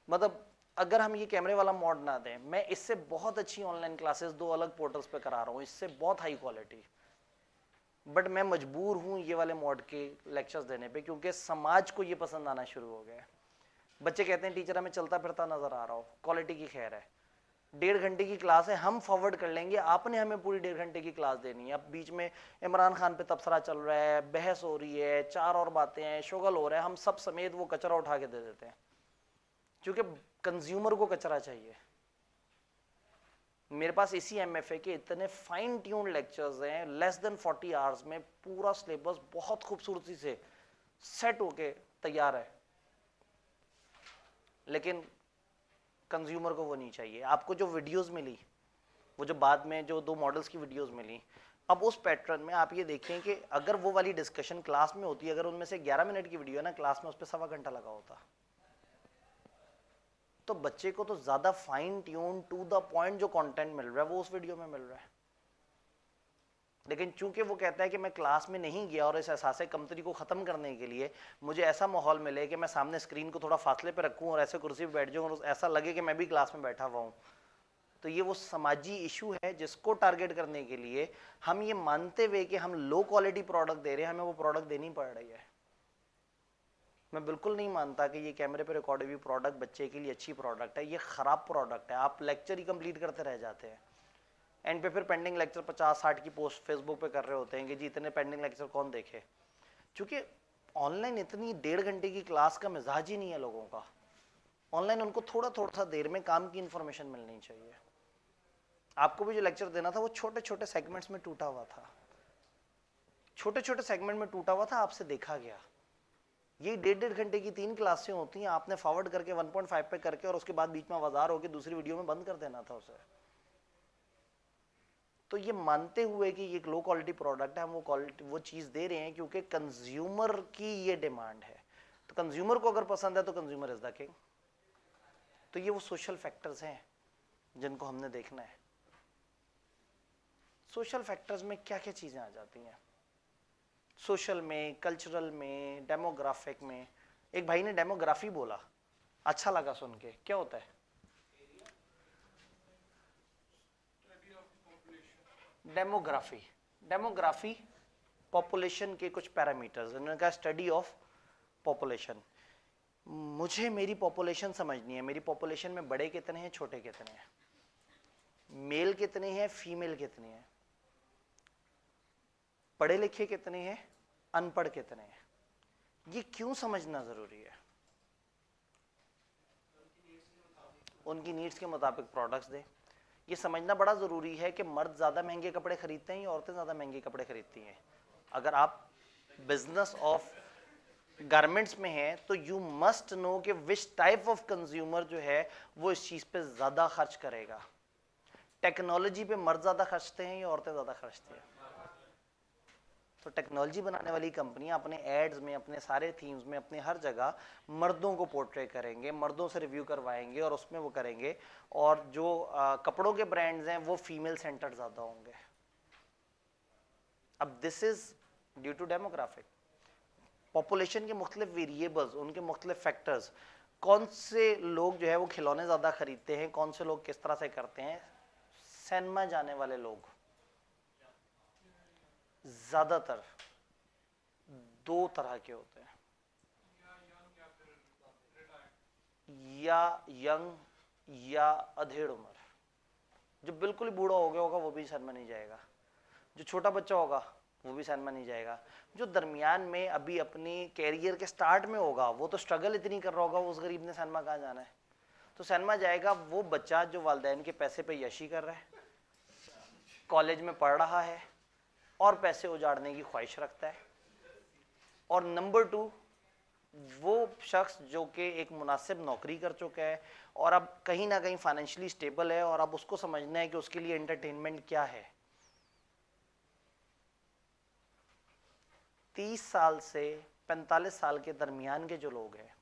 मतलब अगर हम ये कैमरे वाला मोड ना दें, मैं इससे बहुत अच्छी ऑनलाइन क्लासेस 2 अलग पोर्टल्स पे करा रहा हूँ, इससे बहुत हाई क्वालिटी, बट मैं मजबूर हूँ ये वाले मोड के लेक्चर्स देने पे, क्योंकि समाज को ये पसंद आना शुरू हो गया है। बच्चे कहते हैं टीचर हमें चलता फिरता नजर आ रहा हो, क्वालिटी की खैर है। 1.5 घंटे की क्लास है, हम फॉरवर्ड कर लेंगे, आपने हमें पूरी 1.5 घंटे की क्लास देनी है। अब बीच में इमरान खान पे तबसरा चल रहा है, बहस हो रही है, 4 और बातें हैं, शुगल हो रहा है, हम सब समेत वो कचरा उठा के दे देते हैं, क्योंकि कंज्यूमर को कचरा चाहिए। मेरे पास इसी एमएफए के इतने फाइन ट्यून लेक्चर्स हैं, लेस देन 40 आवर्स में पूरा सिलेबस बहुत खूबसूरती से सेट होके तैयार है। लेकिन कंज्यूमर को वो नहीं चाहिए। आपको जो वीडियोस मिली, वो जो बाद में जो 2 मॉडल्स की वीडियोस मिली, अब उस पैटर्न में आप ये देखें कि अगर वो वाली डिस्कशन क्लास में होती, अगर उनमें से 11 मिनट की वीडियो है ना, क्लास में उस पर 1.25 घंटा लगा होता, तो बच्चे को तो ज्यादा fine tune to the point जो कंटेंट मिल रहा है वो उस वीडियो में मिल रहा है। लेकिन चूंकि वो कहता है कि मैं क्लास में नहीं गया, और इस एहसास कमतरी को खत्म करने के लिए मुझे ऐसा माहौल मिले कि मैं सामने स्क्रीन को थोड़ा फासले पे रखूं और ऐसे कुर्सी पे बैठ जाऊं और ऐसा लगे कि मैं भी क्लास में बैठा हुआ हूं, तो ये वो समाजी इशू है जिसको टारगेट करने के लिए हम ये मानते हुए कि हम लो क्वालिटी प्रोडक्ट दे रहे हैं, हमें वो प्रोडक्ट देनी पड़ रही है। मैं बिल्कुल नहीं मानता कि ये कैमरे पे रिकॉर्ड हुई प्रोडक्ट बच्चे के लिए अच्छी प्रोडक्ट है, ये खराब प्रोडक्ट है। आप लेक्चर ही कंप्लीट करते रह जाते हैं, एंड पे फिर पेंडिंग लेक्चर 50-60 की पोस्ट फेसबुक पे कर रहे होते हैं कि जी इतने पेंडिंग लेक्चर कौन देखे। क्योंकि ऑनलाइन इतनी 1.5 घंटे की क्लास का मिजाज ही नहीं है लोगों का। ऑनलाइन उनको थोड़ा सा देर में काम की इंफॉर्मेशन मिलनी चाहिए। आपको भी जो लेक्चर देना था वो छोटे छोटे सेगमेंट्स में टूटा हुआ था, छोटे छोटे सेगमेंट में टूटा हुआ था, आपसे देखा गया। ये 1.5 घंटे की 3 क्लासें होती हैं, आपने फॉरवर्ड करके 1.5 पे करके और उसके बाद बीच में आवाजार होकर दूसरी वीडियो में बंद कर देना था उसे। तो ये मानते हुए कि ये लो क्वालिटी प्रोडक्ट है, हम वो चीज दे रहे हैं क्योंकि कंज्यूमर की ये डिमांड है। तो कंज्यूमर को अगर पसंद है तो कंज्यूमर इज द किंग। तो ये वो सोशल फैक्टर्स हैं जिनको हमने देखना है। सोशल फैक्टर्स में क्या क्या चीजें आ जाती हैं, सोशल में, कल्चरल में, डेमोग्राफिक में। एक भाई ने डेमोग्राफी बोला, अच्छा लगा सुन के। क्या होता है डेमोग्राफी? डेमोग्राफी पॉपुलेशन के कुछ पैरामीटर्स, उन्होंने कहा स्टडी ऑफ पॉपुलेशन। मुझे मेरी पॉपुलेशन समझनी है, मेरी पॉपुलेशन में बड़े कितने हैं, छोटे कितने हैं, मेल कितने हैं, फीमेल कितने हैं, पढ़े लिखे कितने हैं, अनपढ़ कितने हैं। ये क्यों समझना जरूरी है? उनकी नीड्स के मुताबिक प्रोडक्ट्स दे। ये समझना बड़ा जरूरी है कि मर्द ज्यादा महंगे कपड़े खरीदते हैं या औरतें ज्यादा महंगे कपड़े खरीदती हैं। अगर आप बिजनेस ऑफ गारमेंट्स में हैं तो यू मस्ट नो कि विच टाइप ऑफ कंज्यूमर जो है वो इस चीज पे ज्यादा खर्च करेगा। टेक्नोलॉजी पे मर्द ज्यादा खर्चते हैं या औरतें ज्यादा खर्चती हैं? तो टेक्नोलॉजी बनाने वाली कंपनियां अपने एड्स में, अपने सारे थीम्स में, अपने हर जगह मर्दों को पोर्ट्रे करेंगे, मर्दों से रिव्यू करवाएंगे और उसमें वो करेंगे। और जो कपड़ों के ब्रांड्स हैं वो फीमेल सेंटर्ड ज़्यादा होंगे। अब this is due to demographic, population के मुख्तलिफ वेरिएबल्स, उनके मुख्तलिफ फैक्टर्स। कौन से लोग जो है वो खिलौने ज़्यादा खरीदते हैं, कौन से लोग किस तरह से करते हैं। सिनेमा जाने वाले लोग ज़्यादातर दो तरह के होते हैं, या यंग या अधेड़ उम्र। जो बिल्कुल ही बूढ़ा हो गया होगा वो भी सिनेमा नहीं जाएगा, जो छोटा बच्चा होगा वो भी सिनेमा नहीं जाएगा, जो दरमियान में अभी अपनी कैरियर के स्टार्ट में होगा वो तो स्ट्रगल इतनी कर रहा होगा, उस गरीब ने सिनेमा कहाँ जाना है। तो सिनेमा जाएगा वो बच्चा जो वालिदैन के पैसे पे यशी कर रहा है, कॉलेज में पढ़ रहा है और पैसे उजाड़ने की ख्वाहिश रखता है। और नंबर 2, वो शख्स जो कि एक मुनासिब नौकरी कर चुका है और अब कहीं ना कहीं फाइनेंशियली स्टेबल है और अब उसको समझना है कि उसके लिए एंटरटेनमेंट क्या है। 30 साल से 45 साल के दरमियान के जो लोग हैं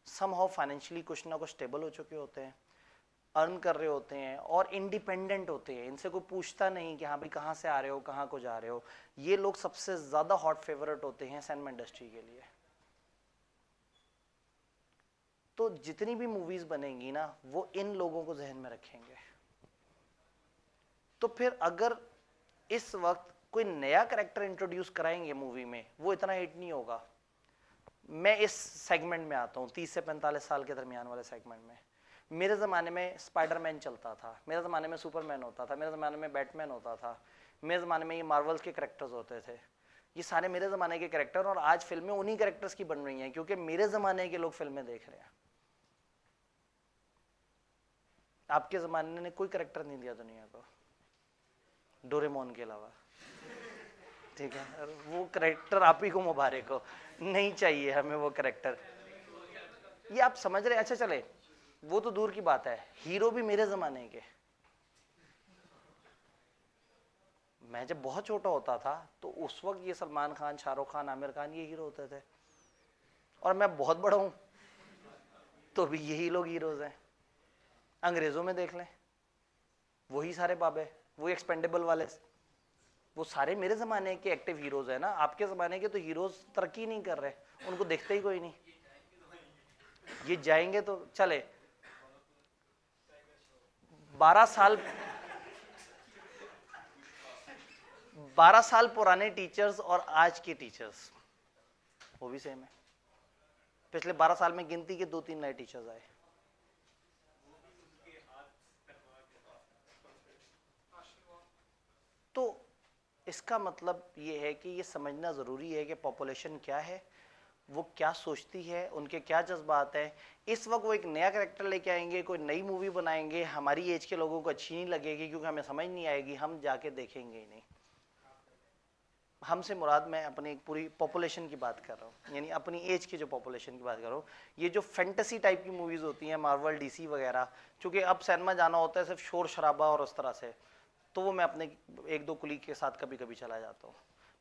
समहाउ फाइनेंशियली कुछ ना कुछ स्टेबल हो चुके होते हैं, अर्न कर रहे होते हैं और इंडिपेंडेंट होते हैं। इनसे कोई पूछता नहीं कि हाँ भाई कहाँ से आ रहे हो, कहाँ को जा रहे हो। ये लोग सबसे ज़्यादा हॉट फेवरेट होते हैं सिनेमा इंडस्ट्री के लिए। तो जितनी भी मूवीज़ बनेंगी ना वो इन लोगों को जहन में रखेंगे। तो फिर अगर इस वक्त कोई नया कैरेक्टर इंट्रोड्यूस कराएंगे मूवी में, वो इतना हिट नहीं होगा। मैं इस सेगमेंट में आता हूँ, 30 से 45 साल के दरमियान वाले सेगमेंट में। मेरे ज़माने में स्पाइडरमैन चलता था, मेरे ज़माने में सुपरमैन होता था, मेरे ज़माने में बैटमैन होता था, मेरे ज़माने में ये मार्वल्स के कैरेक्टर्स होते थे। ये सारे मेरे ज़माने के कैरेक्टर, और आज फिल्में उन्हीं कैरेक्टर्स की बन रही हैं क्योंकि मेरे ज़माने के लोग फिल्में देख रहे हैं। आपके ज़माने ने कोई कैरेक्टर नहीं दिया दुनिया को डोरेमोन के अलावा, ठीक है। वो कैरेक्टर आप ही को मुबारक हो, नहीं चाहिए हमें वो कैरेक्टर। ये आप समझ रहे। अच्छा चले, वो तो दूर की बात है, हीरो भी मेरे जमाने के। मैं जब बहुत छोटा होता था तो उस वक्त ये सलमान खान, शाहरुख खान, आमिर खान ये हीरो होते थे, और मैं बहुत बड़ा हूं तो भी यही लोग हीरोज हैं। अंग्रेजों में देख लें, वही सारे बाबे, वही एक्सपेंडेबल वाले, वो सारे मेरे ज़माने के एक्टिव हीरोज़ हैं ना। आपके ज़माने के तो हीरोज़ तरक्की नहीं कर रहे, उनको देखते ही कोई नहीं। ये जाएंगे तो चले 12 साल पुराने टीचर्स और आज के टीचर्स वो भी सेम है। पिछले 12 साल में गिनती के 2-3 नए टीचर्स आए। तो इसका मतलब ये है कि ये समझना ज़रूरी है कि पॉपुलेशन क्या है, वो क्या सोचती है, उनके क्या जज्बात हैं। इस वक्त वो एक नया कैरेक्टर लेके आएंगे, कोई नई मूवी बनाएंगे, हमारी एज के लोगों को अच्छी नहीं लगेगी क्योंकि हमें समझ नहीं आएगी, हम जाके देखेंगे ही नहीं। हमसे मुराद मैं अपनी एक पूरी पॉपुलेशन की बात कर रहा हूँ, यानी अपनी एज की जो पॉपुलेशन की बात कर रहा हूँ। ये जो फैंटेसी टाइप की मूवीज़ होती हैं, मार्वल, डीसी वगैरह, चूँकि अब सिनेमा जाना होता है सिर्फ शोर शराबा और उस तरह से, तो वो मैं अपने 1-2 कुलीग के साथ कभी कभी चला जाता हूँ।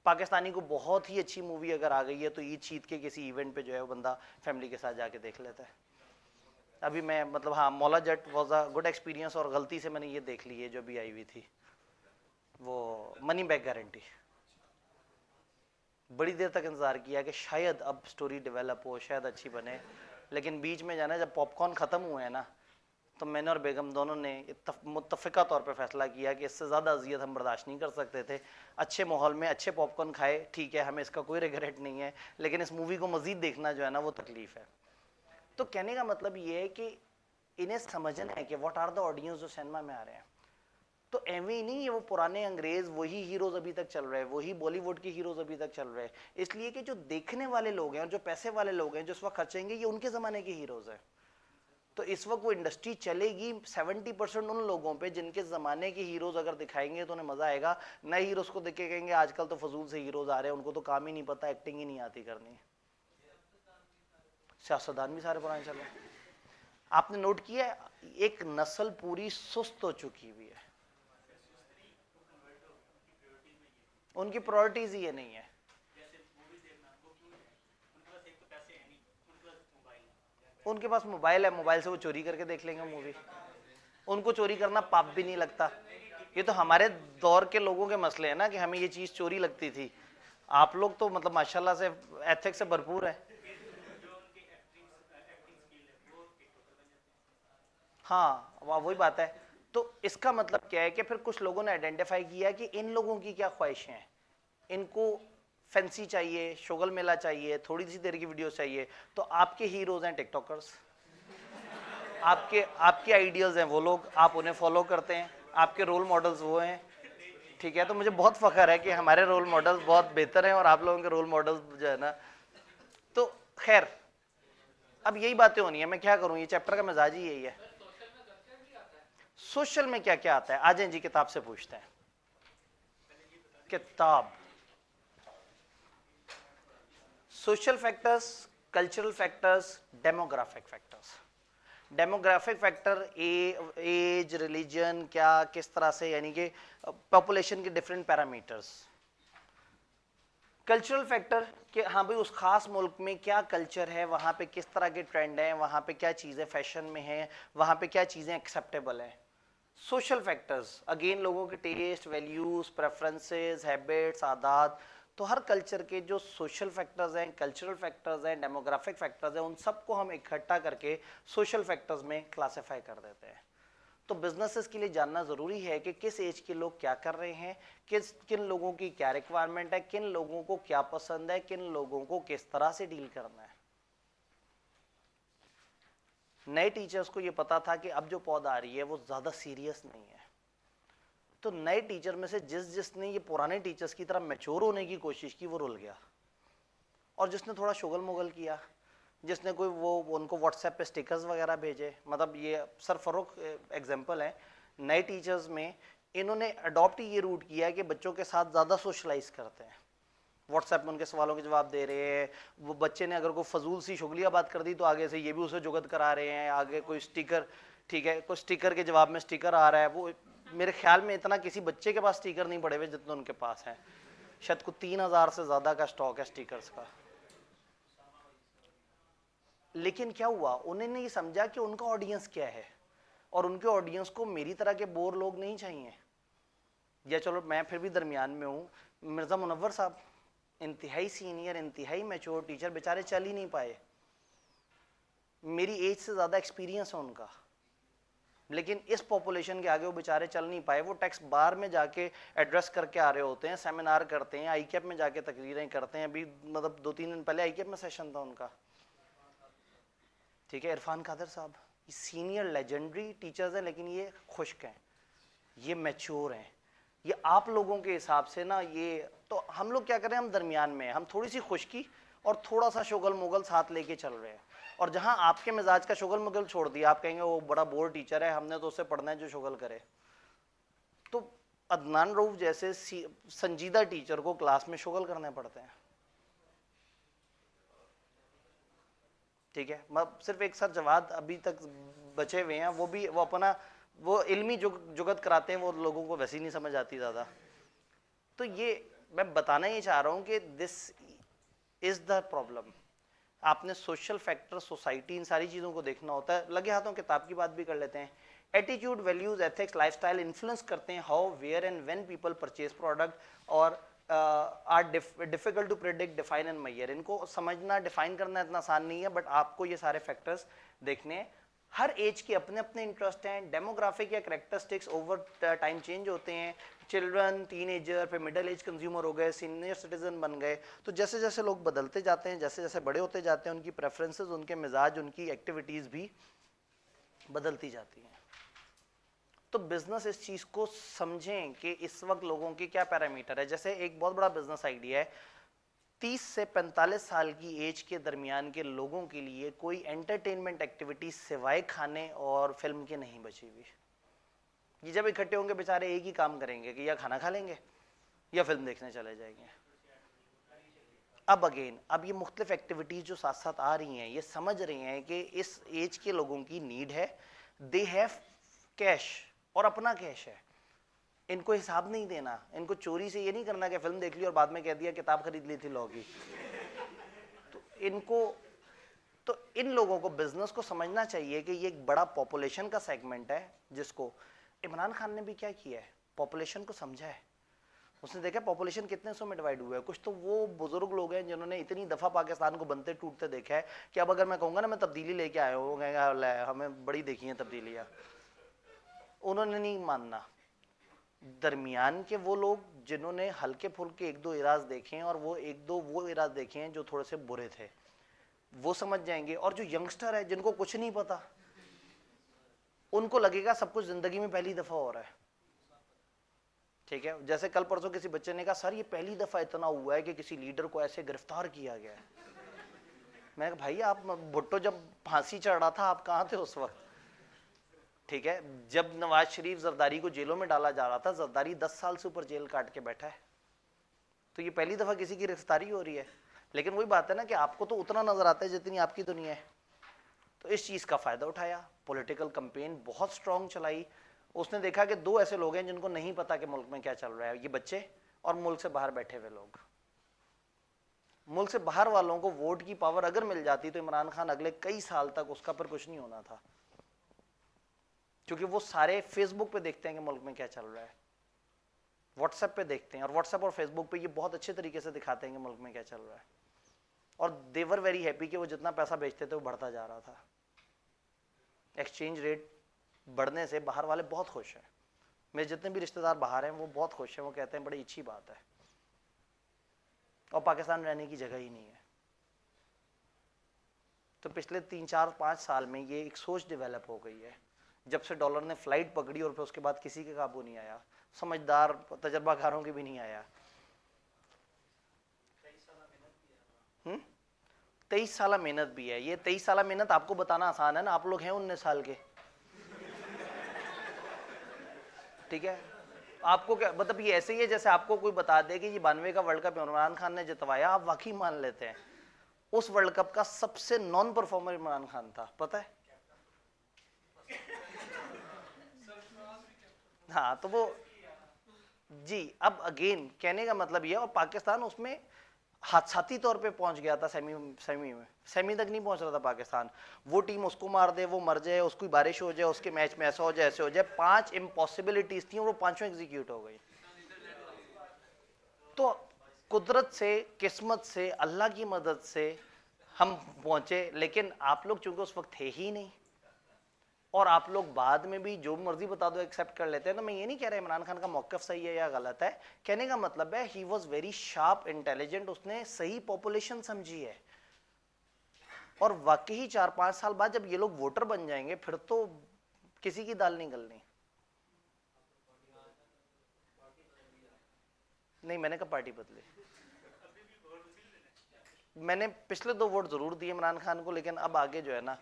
पाकिस्तानी को बहुत ही अच्छी मूवी अगर आ गई है तो ईद शीद के किसी इवेंट पे जो है वो बंदा फैमिली के साथ जाके देख लेता है। अभी मैं मतलब हाँ, Maula Jatt was a good experience, और गलती से मैंने ये देख ली है जो भी आई हुई थी, वो मनी बैक गारंटी। बड़ी देर तक इंतज़ार किया कि शायद अब स्टोरी डेवलप हो, शायद अच्छी बने, लेकिन बीच में जाना जब पॉपकॉर्न ख़त्म हुए हैं ना, तो मैंने और बेगम दोनों ने मुत्तफ़िका तौर पे फैसला किया कि इससे ज़्यादा अजियत हम बर्दाश्त नहीं कर सकते थे। अच्छे माहौल में अच्छे पॉपकॉर्न खाए, ठीक है, हमें इसका कोई रिग्रेट नहीं है, लेकिन इस मूवी को मज़ीद देखना जो है ना वो तकलीफ़ है। तो कहने का मतलब ये है कि इन्हें समझना है कि व्हाट आर द ऑडियंस जो सिनेमा में आ रहे हैं। तो एवं ही नहीं है वो पुराने अंग्रेज़ वही हीरोज़ अभी तक चल रहे हैं, वही बॉलीवुड के हीरोज़ अभी तक चल रहे हैं, इसलिए कि जो देखने वाले लोग हैं और जो पैसे वाले लोग हैं जो इस वक्त खर्चेंगे, ये उनके ज़माने के हीरोज़ हैं। तो इस वक्त वो इंडस्ट्री चलेगी 70% उन लोगों पे जिनके ज़माने के हीरोज़ अगर दिखाएंगे तो उन्हें मज़ा आएगा। नए हीरोज़ को देख के कहेंगे आजकल तो फजूल से हीरोज़ आ रहे हैं, उनको तो काम ही नहीं पता, एक्टिंग ही नहीं आती करनी। सियासतदान भी सारे पुराने चले। आपने नोट किया एक नस्ल पूरी सुस्त हो चुकी हुई है, उनकी प्रायोरिटीज ये नहीं है। उनके पास मोबाइल है, मोबाइल से वो चोरी करके देख लेंगे मूवी, उनको चोरी करना पाप भी नहीं लगता। ये तो हमारे दौर के लोगों के मसले हैं ना कि हमें ये चीज चोरी लगती थी। आप लोग तो मतलब माशाल्लाह से एथिक्स से भरपूर है। हाँ वही बात है। तो इसका मतलब क्या है कि फिर कुछ लोगों ने आइडेंटिफाई किया कि इन लोगों की क्या ख्वाहिशें हैं, इनको फैंसी चाहिए, शोगल मेला चाहिए, थोड़ी सी देर की वीडियो चाहिए। तो आपके हीरोज हैं टिकटॉकर्स, आपके आपके आइडियल्स हैं वो लोग, आप उन्हें फॉलो करते हैं, आपके रोल मॉडल्स वो हैं। ठीक है, तो मुझे बहुत फख्र है कि हमारे रोल मॉडल्स बहुत बेहतर हैं और आप लोगों के रोल मॉडल्स जो है ना। तो खैर अब यही बातें होनी है, मैं क्या करूं, ये चैप्टर का मिजाज ही यही है। सोशल में क्या क्या आता है, आ जाए जी किताब से पूछते हैं। किताब, social factors, cultural factors, demographic factors. Demographic factor age, religion, क्या किस तरह से, यानी कि पॉपुलेशन के डिफरेंट पैरामीटर्स। कल्चरल फैक्टर कि हाँ भाई उस खास मुल्क में क्या कल्चर है, वहाँ पे किस तरह के ट्रेंड हैं, वहाँ पे क्या चीज़ें फैशन में हैं, वहाँ पे क्या चीज़ें एक्सेप्टेबल हैं। सोशल फैक्टर्स अगेन लोगों के टेस्ट, वैल्यूज, प्रेफरेंसेस, हैबिट्स, आदात। तो हर कल्चर के जो सोशल फैक्टर्स हैं, कल्चरल फैक्टर्स हैं, डेमोग्राफिक फैक्टर्स हैं, उन सबको हम इकट्ठा करके सोशल फैक्टर्स में क्लासिफाई कर देते हैं। तो बिजनेसेस के लिए जानना ज़रूरी है कि किस एज के लोग क्या कर रहे हैं, किन लोगों की क्या रिक्वायरमेंट है, किन लोगों को क्या पसंद है, किन लोगों को किस तरह से डील करना है। नए टीचर्स को ये पता था कि अब जो पौधा आ रही है वो ज़्यादा सीरियस नहीं है। तो नए टीचर में से जिसने ये पुराने टीचर्स की तरह मैच्योर होने की कोशिश की वो रुल गया, और जिसने थोड़ा शुगल मुगल किया, जिसने कोई वो उनको व्हाट्सएप पे स्टिकर्स वगैरह भेजे, मतलब ये सर फरोख एग्जांपल है। नए टीचर्स में इन्होंने अडॉप्ट ये रूट किया कि बच्चों के साथ ज़्यादा सोशलाइज करते हैं, व्हाट्सएप में उनके सवालों के जवाब दे रहे हैं। वो बच्चे ने अगर कोई फजूल सी शुगलिया बात कर दी तो आगे से ये भी उसे जुगत करा रहे हैं, आगे कोई स्टिकर, ठीक है, कोई स्टिकर के जवाब में स्टिकर आ रहा है। वो मेरे ख्याल में इतना किसी बच्चे के पास स्टिकर नहीं पड़े हुए जितने उनके पास हैं, शायद को 3000 से ज़्यादा का स्टॉक है स्टिकर्स का। लेकिन क्या हुआ, उन्होंने ये समझा कि उनका ऑडियंस क्या है, और उनके ऑडियंस को मेरी तरह के बोर लोग नहीं चाहिए। या चलो मैं फिर भी दरमियान में हूँ, मिर्ज़ा मुनव्वर साहब इंतहाई सीनियर, इंतहाई मैच्योर टीचर, बेचारे चल ही नहीं पाए, मेरी एज से ज़्यादा एक्सपीरियंस है उनका, लेकिन इस पॉपुलेशन के आगे वो बेचारे चल नहीं पाए। वो टेक्स्ट बार में जाके एड्रेस करके आ रहे होते हैं, सेमिनार करते हैं, आईकेप में जाके तकरीरें करते हैं। अभी मतलब 2-3 दिन पहले आईकेप में सेशन था उनका, ठीक है, इरफान कादर साहब, ये सीनियर लेजेंडरी टीचर्स हैं, लेकिन ये खुश्क हैं, ये मैच्योर हैं। ये आप लोगों के हिसाब से ना, ये तो हम लोग क्या करें, हम दरमियान में, हम थोड़ी सी खुश्की और थोड़ा सा शुगल मुगल साथ लेके चल रहे हैं। और जहां आपके मिजाज का शुगल मुगल छोड़ दिया, आप कहेंगे वो बड़ा बोर टीचर है, हमने तो उससे पढ़ना है जो शुगल करे। तो अदनान रऊफ जैसे संजीदा टीचर को क्लास में शुगल करने पड़ते हैं, ठीक है। मतलब सिर्फ एक सर जवाद अभी तक बचे हुए हैं, वो भी वो अपना वो इल्मी जुगत कराते हैं, वो लोगों को वैसे ही नहीं समझ आती ज़्यादा। तो ये मैं बताना ही चाह रहा हूँ कि दिस इज़ द प्रॉब्लम। आपने सोशल फैक्टर, सोसाइटी, इन सारी चीज़ों को देखना होता है। लगे हाथों किताब की बात भी कर लेते हैं। Attitude, values, ethics, lifestyle influence करते हैं how, where and when people purchase product, और are difficult to predict, define and measure. इनको समझना, डिफाइन करना इतना आसान नहीं है, बट आपको ये सारे फैक्टर्स देखने हैं। हर एज के अपने अपने इंटरेस्ट हैं। डेमोग्राफिक या करेक्टरिस्टिक्स ओवर टाइम चेंज होते हैं। चिल्ड्रन, टीनेजर, फिर मिडिल एज कंज्यूमर हो गए, सीनियर सिटीजन बन गए। तो जैसे जैसे लोग बदलते जाते हैं, जैसे जैसे बड़े होते जाते हैं, उनकी प्रेफरेंसेस, उनके मिजाज, उनकी एक्टिविटीज़ भी बदलती जाती हैं। तो बिजनेस इस चीज़ को समझें कि इस वक्त लोगों के क्या पैरामीटर है। जैसे एक बहुत बड़ा बिजनेस आइडिया है, 30 से 45 साल की एज के दरमियान के लोगों के लिए कोई एंटरटेनमेंट एक्टिविटी सिवाय खाने और फिल्म के नहीं बची हुई। ये जब इकट्ठे होंगे बेचारे एक ही काम करेंगे कि या खाना खा लेंगे या फिल्म देखने चले जाएंगे। अब अगेन, अब ये मुख्तलिफ एक्टिविटीज जो साथ साथ आ रही हैं, ये समझ रही हैं कि इस एज के लोगों की नीड है, दे हैव कैश और अपना कैश है, इनको हिसाब नहीं देना, इनको चोरी से ये नहीं करना कि फिल्म देख ली और बाद में कह दिया किताब खरीद ली थी लॉ की। तो इनको तो इन लोगों को बिजनेस को समझना चाहिए कि ये एक बड़ा पॉपुलेशन का सेगमेंट है, जिसको इमरान खान ने भी क्या किया है, पॉपुलेशन को समझा है। उसने देखा पॉपुलेशन कितने सौ में डिवाइड हुआ है। कुछ तो वो बुजुर्ग लोग हैं जिन्होंने इतनी दफा पाकिस्तान को बनते टूटते देखा है कि अब अगर मैं कहूंगा ना मैं तब्दीली लेके आया हूँ, कहेंगे हमें बड़ी देखी है तब्दीलियां। उन्होंने नहीं मानना। दरमियान के वो लोग जिन्होंने हल्के फुल्के एक दो इराज देखे हैं, और वो एक दो वो इराज देखे हैं जो थोड़े से बुरे थे, वो समझ जाएंगे। और जो यंगस्टर है जिनको कुछ नहीं पता, उनको लगेगा सब कुछ जिंदगी में पहली दफा हो रहा है। ठीक है, जैसे कल परसों किसी बच्चे ने कहा सर ये पहली दफा इतना हुआ है कि किसी लीडर को ऐसे गिरफ्तार किया गया है। मैंने कहा भाई आप भुट्टो जब फांसी चढ़ रहा था आप कहाँ थे उस वक्त? ठीक है, जब नवाज शरीफ जरदारी को जेलों में डाला जा रहा था, जरदारी 10 साल से ऊपर जेल काट के बैठा है। तो ये पहली दफा किसी की गिरफ्तारी हो रही है। लेकिन वही बात है ना कि आपको तो उतना नजर आता है जितनी आपकी दुनिया है। तो इस चीज का फायदा उठाया, पॉलिटिकल कैंपेन बहुत स्ट्रांग चलाई। उसने देखा कि दो ऐसे लोग हैं जिनको नहीं पता कि मुल्क में क्या चल रहा है, ये बच्चे और मुल्क से बाहर बैठे हुए लोग। मुल्क से बाहर वालों को वोट की पावर अगर मिल जाती तो इमरान खान अगले कई साल तक उसका पर कुछ नहीं होना था, क्योंकि वो सारे फेसबुक पे देखते हैं कि मुल्क में क्या चल रहा है, व्हाट्सएप पे देखते हैं, और व्हाट्सएप और फेसबुक पे ये बहुत अच्छे तरीके से दिखाते हैं कि मुल्क में क्या चल रहा है। और दे वर वेरी हैप्पी कि वो जितना पैसा बेचते थे वो बढ़ता जा रहा था। एक्सचेंज रेट बढ़ने से बाहर वाले बहुत खुश हैं। मेरे जितने भी रिश्तेदार बाहर हैं वो बहुत खुश हैं, वो कहते हैं बड़ी अच्छी बात है। और पाकिस्तान रहने की जगह ही नहीं है। तो पिछले 3-4-5 साल में ये एक सोच डेवलप हो गई है, जब से डॉलर ने फ्लाइट पकड़ी और फिर उसके बाद किसी के काबू नहीं आया, समझदार तजर्बाकारों के भी नहीं आया। 23 साल मेहनत भी है। ये 23 साल मेहनत आपको बताना आसान है ना, आप लोग हैं 19 साल के। ठीक है, आपको क्या मतलब, ये ऐसे ही है जैसे आपको कोई बता दे कि ये 92 का वर्ल्ड कप इमरान खान ने जितवाया, आप वाकई मान लेते हैं। उस वर्ल्ड कप का सबसे नॉन परफॉर्मर इमरान खान था, पता है? हाँ, तो वो जी, अब अगेन कहने का मतलब ये, और पाकिस्तान उसमें हादसाती तौर पे पहुंच गया था। सेमी तक नहीं पहुंच रहा था पाकिस्तान। वो टीम उसको मार दे, वो मर जाए, उसकी बारिश हो जाए, उसके मैच में ऐसा हो जाए, ऐसे हो जाए। 5 इम्पॉसिबिलिटीज थी और वो पांचों एग्जीक्यूट हो गई। तो कुदरत से, किस्मत से, अल्लाह की मदद से हम पहुंचे। लेकिन आप लोग चूंकि उस वक्त थे ही नहीं, और आप लोग बाद में भी जो मर्जी बता दो एक्सेप्ट कर लेते हैं। तो मैं ये नहीं कह रहा इमरान खान का मौक़िफ़ सही है या गलत है, कहने का मतलब है he was very sharp, intelligent, उसने सही पॉपुलेशन समझी है। और वाकई 4-5 साल बाद जब ये लोग वोटर बन जाएंगे फिर तो किसी की दाल नहीं गलनी। नहीं, मैंने कब पार्टी बदली? मैंने पिछले 2 वोट जरूर दिए इमरान खान को, लेकिन अब आगे जो है ना,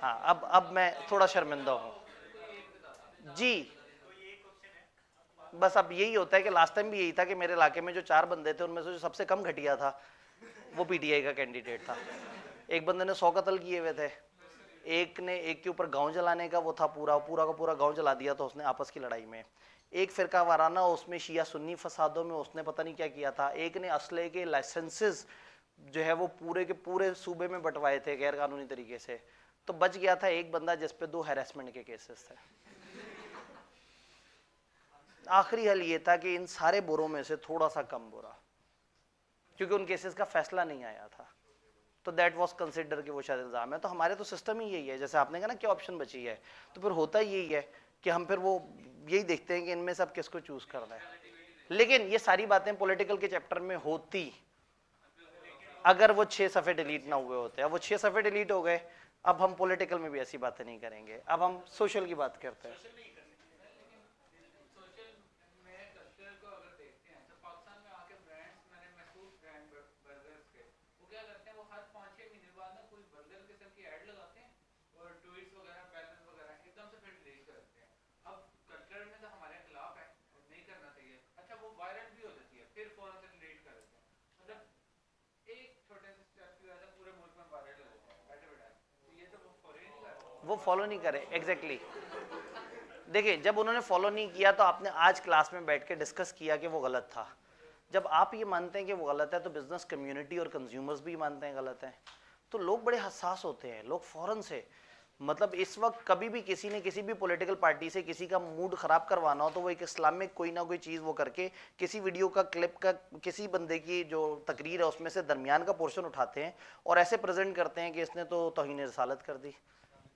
हाँ, अब मैं थोड़ा शर्मिंदा हूँ जी। बस अब यही होता है कि लास्ट टाइम भी यही था कि मेरे इलाके में जो 4 बंदे थे उनमें से जो सबसे कम घटिया था वो पीटीआई का कैंडिडेट था। एक बंदे ने 100 कत्ल किए हुए थे, एक ने एक के ऊपर गांव जलाने का वो था, पूरा का पूरा गांव जला दिया था उसने आपस की लड़ाई में। एक फिरका वाराना, उसमें शिया सुन्नी फसादों में उसने पता नहीं क्या किया था। एक ने असले के लाइसेंसेस जो है वो पूरे के पूरे सूबे में बंटवाए थे गैर कानूनी तरीके से। तो बच गया था एक बंदा जिसपे 2 हैरेसमेंट के केसेस थे। आखिरी हल ये था कि इन सारे बुरों में से थोड़ा सा कम बुरा, क्योंकि उन केसेस का फैसला नहीं आया था, तो दैट वाज कंसिडर कि वो शायद इल्जाम है। तो हमारे तो सिस्टम ही यही है, जैसे आपने कहा ना क्या ऑप्शन बची है, तो फिर होता यही है कि हम फिर वो यही देखते हैं कि इनमें से अब किसको चूज करना है। लेकिन ये सारी बातें पॉलिटिकल के चैप्टर में होती अगर वो 6 सफ़े डिलीट ना हुए होते। अब वो 6 सफ़े डिलीट हो गए, अब हम पॉलिटिकल में भी ऐसी बातें नहीं करेंगे, अब हम सोशल की बात करते हैं। वो फॉलो नहीं करे एग्जैक्टली। देखिए, जब उन्होंने फॉलो नहीं किया तो आपने आज क्लास में बैठ के डिस्कस किया कि वो गलत था। जब आप ये मानते हैं कि वो गलत है तो बिजनेस कम्युनिटी और कंज्यूमर्स भी मानते हैं गलत है। तो लोग बड़े हसास होते हैं, लोग फौरन से, मतलब इस वक्त कभी भी किसी ने किसी भी पॉलिटिकल पार्टी से किसी का मूड खराब करवाना हो तो वो एक इस्लामिक कोई ना कोई चीज़ वो करके किसी वीडियो का क्लिप का किसी बंदे की जो तकरीर है उसमें से दरमियान का पोर्शन उठाते हैं और ऐसे प्रेजेंट करते हैं कि इसने तो तौहीन रिसालत कर दी,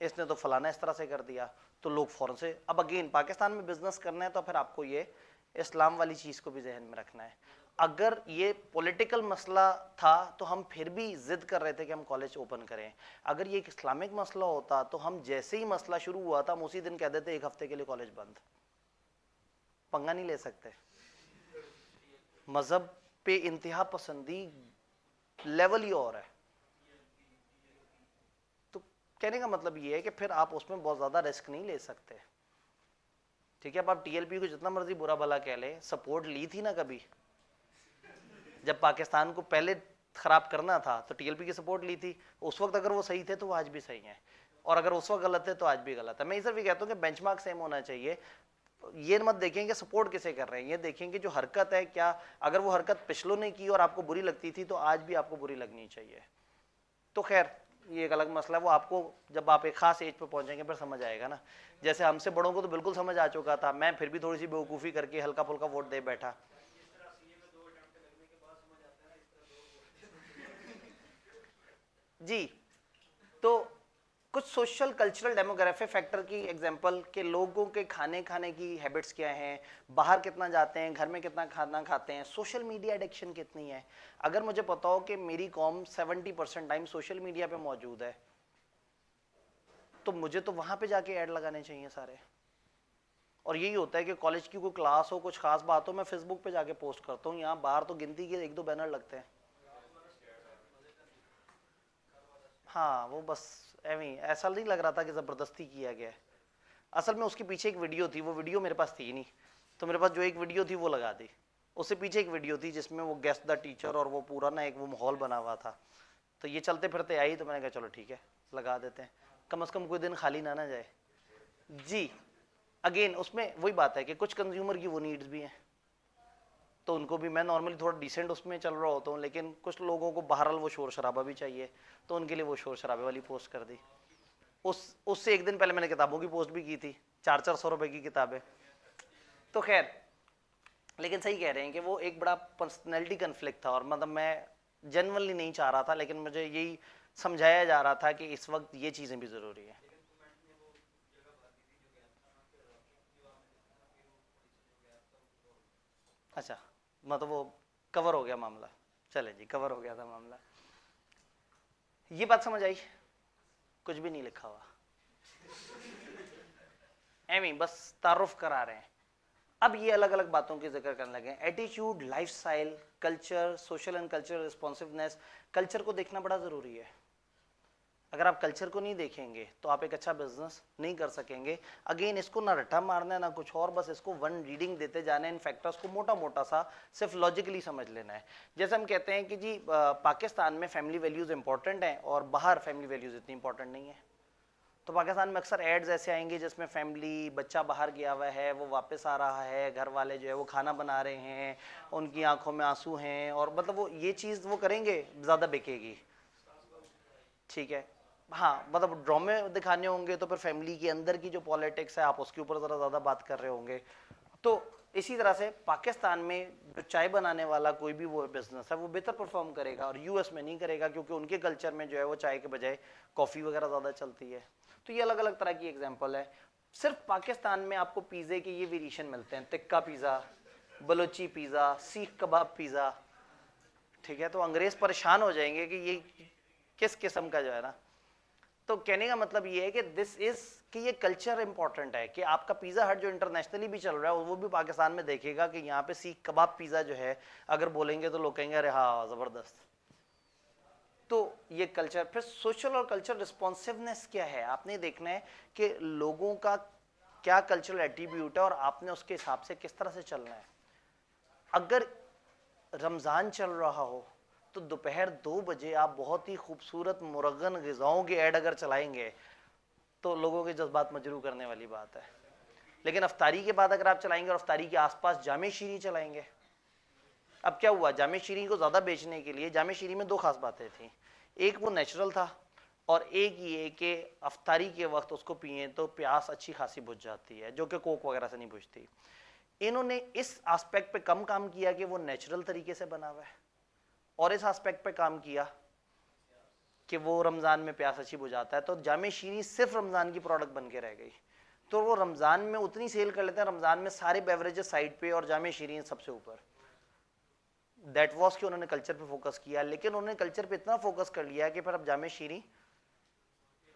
इसने तो फलाना इस तरह से कर दिया, तो लोग फ़ौरन से। अब अगेन पाकिस्तान में बिजनेस करना है तो फिर आपको ये इस्लाम वाली चीज़ को भी जहन में रखना है। अगर ये पॉलिटिकल मसला था तो हम फिर भी जिद कर रहे थे कि हम कॉलेज ओपन करें। अगर ये एक इस्लामिक मसला होता तो हम जैसे ही मसला शुरू हुआ था हम उसी दिन कह देते 1 हफ्ते के लिए कॉलेज बंद। पंगा नहीं ले सकते। मजहब पे इंतहा पसंदी लेवल ही और है। तो कहने का मतलब ये है कि फिर आप उसमें बहुत ज्यादा रिस्क नहीं ले सकते। ठीक है, अब आप टीएलपी को जितना मर्जी बुरा भला कह ले, सपोर्ट ली थी ना कभी, जब पाकिस्तान को पहले खराब करना था तो टीएलपी की सपोर्ट ली थी। उस वक्त अगर वो सही थे तो वो आज भी सही हैं, और अगर उस वक्त गलत है तो आज भी गलत है। मैं इसे भी कहता हूँ कि बेंचमार्क सेम होना चाहिए। ये मत देखें कि सपोर्ट किसे कर रहे हैं, ये देखें कि जो हरकत है क्या, अगर वो हरकत पिछलों ने की और आपको बुरी लगती थी तो आज भी आपको बुरी लगनी चाहिए। तो खैर ये एक अलग मसला है, वो आपको जब आप एक खास एज पे पहुंचेंगे फिर समझ आएगा ना। जैसे हमसे बड़ों को तो बिल्कुल समझ आ चुका था, मैं फिर भी थोड़ी सी बेवकूफ़ी करके हल्का फुल्का वोट दे बैठा। जी, तो कुछ सोशल कल्चरल डेमोग्राफिक फैक्टर की एग्जांपल के लोगों के खाने की हैबिट्स क्या हैं, बाहर कितना जाते हैं, घर में कितना खाना खाते हैं, सोशल मीडिया एडिक्शन कितनी है। अगर मुझे पता हो कि मेरी कौम 70% टाइम सोशल मीडिया पे मौजूद है तो मुझे तो वहां पे जाके ऐड लगाने चाहिए सारे। और यही होता है कि कॉलेज की कोई क्लास हो, कुछ खास बात हो, मैं फेसबुक पे जाके पोस्ट करता हूँ। यहाँ बाहर तो गिनती के 1-2 बैनर लगते हैं। हाँ, वो बस ऐसा नहीं लग रहा था कि ज़बरदस्ती किया गया है। असल में उसके पीछे एक वीडियो थी, वो वीडियो मेरे पास थी नहीं, तो मेरे पास जो एक वीडियो थी वो लगा दी। उससे पीछे एक वीडियो थी जिसमें वो गेस्ट द टीचर और वो पूरा ना एक वो माहौल बना हुआ था। तो ये चलते फिरते आई तो मैंने कहा चलो ठीक है लगा देते हैं, कम से कम कोई दिन खाली ना जाए। जी, अगेन उसमें वही बात है कि कुछ कंज्यूमर की वो नीड्स भी हैं, तो उनको भी, मैं नॉर्मली थोड़ा डिसेंट उसमें चल रहा होता हूँ, लेकिन कुछ लोगों को बहरहाल वो शोर शराबा भी चाहिए, तो उनके लिए वो शोर शराबे वाली पोस्ट कर दी। उससे एक दिन पहले मैंने किताबों की पोस्ट भी की थी, 400-400 रुपए की किताबें। तो खैर, लेकिन सही कह रहे हैं कि वो एक बड़ा पर्सनैलिटी कन्फ्लिक्ट था, और मतलब मैं जेन्युइनली नहीं चाह रहा था, लेकिन मुझे यही समझाया जा रहा था कि इस वक्त ये चीज़ें भी ज़रूरी है। अच्छा, मतलब वो कवर हो गया मामला। चले जी, कवर हो गया था मामला। ये बात समझ आई? कुछ भी नहीं लिखा हुआ, एमी बस तारुफ करा रहे हैं। अब ये अलग अलग बातों की जिक्र करने लगे, attitude, lifestyle, culture, social and cultural responsiveness. Culture को देखना बड़ा ज़रूरी है। अगर आप कल्चर को नहीं देखेंगे तो आप एक अच्छा बिजनेस नहीं कर सकेंगे। अगेन इसको ना रट्टा मारना है ना कुछ और, बस इसको वन रीडिंग देते जाना है, इन फैक्टर्स को मोटा मोटा सा सिर्फ लॉजिकली समझ लेना है। जैसे हम कहते हैं कि जी पाकिस्तान में फैमिली वैल्यूज इंपॉर्टेंट हैं और बाहर फैमिली वैल्यूज इतनी इंपॉर्टेंट नहीं है। तो पाकिस्तान में अक्सर एड्स ऐसे आएंगे जिसमें फैमिली, बच्चा बाहर गया हुआ है, वो वापस आ रहा है, घर वाले जो है वो खाना बना रहे हैं, उनकी आंखों में आंसू हैं, और मतलब वो ये चीज़ वो करेंगे, ज़्यादा बिकेगी। ठीक है, हाँ, मतलब ड्रामे दिखाने होंगे तो फिर फैमिली के अंदर की जो पॉलिटिक्स है आप उसके ऊपर ज़रा ज़्यादा बात कर रहे होंगे। तो इसी तरह से पाकिस्तान में जो चाय बनाने वाला कोई भी वो बिजनेस है वो बेहतर परफॉर्म करेगा, और यूएस में नहीं करेगा, क्योंकि उनके कल्चर में जो है वो चाय के बजाय कॉफ़ी वगैरह ज़्यादा चलती है। तो ये अलग अलग तरह की एग्जाम्पल है। सिर्फ पाकिस्तान में आपको पिज़्ज़े के ये वेरिएशन मिलते हैं, टिक्का पिज़्ज़ा, बलोची पिज़्ज़ा, सीख कबाब पिज़्ज़ा। ठीक है, तो अंग्रेज़ परेशान हो जाएंगे कि ये किस किस्म का जो है ना। तो कहने का मतलब ये है कि दिस इज कि ये कल्चर इंपॉर्टेंट है कि आपका पिज़्ज़ा हट जो इंटरनेशनली भी चल रहा है वो भी पाकिस्तान में देखेगा कि यहाँ पे सीख कबाब पिज़्ज़ा जो है अगर बोलेंगे तो लोग कहेंगे अरे हाँ ज़बरदस्त। तो ये कल्चर, फिर सोशल और कल्चर रिस्पॉन्सिवनेस क्या है, आपने देखना है कि लोगों का क्या कल्चरल एट्रीब्यूट है और आपने उसके हिसाब से किस तरह से चलना है। अगर रमज़ान चल रहा हो तो दोपहर 2 बजे आप बहुत ही खूबसूरत मुरगन ग़िज़ाओं की ऐड अगर चलाएंगे तो लोगों के जज्बात मजरू करने वाली बात है। लेकिन अफ्तारी के बाद अगर आप चलाएंगे और अफ्तारी के आसपास जामे शीरी चलाएंगे, अब क्या हुआ, जामे शीरी को ज़्यादा बेचने के लिए जामे शीरी में 2 खास बातें थी। एक वो नेचुरल था और एक ये कि अफ्तारी के वक्त उसको पिए तो प्यास अच्छी खासी बुझ जाती है, जो कि कोक वगैरह से नहीं बुझती। इन्होंने इस एस्पेक्ट पे कम काम किया कि वो नेचुरल तरीके से बना हुआ है, और इस एस्पेक्ट पे काम किया कि वो रमज़ान में प्यास अच्छी बुझाता है। तो जामे शीरी सिर्फ रमज़ान की प्रोडक्ट बन के रह गई। तो वो रमज़ान में उतनी सेल कर लेते हैं, रमज़ान में सारे बेवरेजेस साइड पे और जामे शीरी सबसे ऊपर। दैट वॉज कि उन्होंने कल्चर पे फोकस किया, लेकिन उन्होंने कल्चर पे इतना फोकस कर लिया कि फिर अब जामे शीरी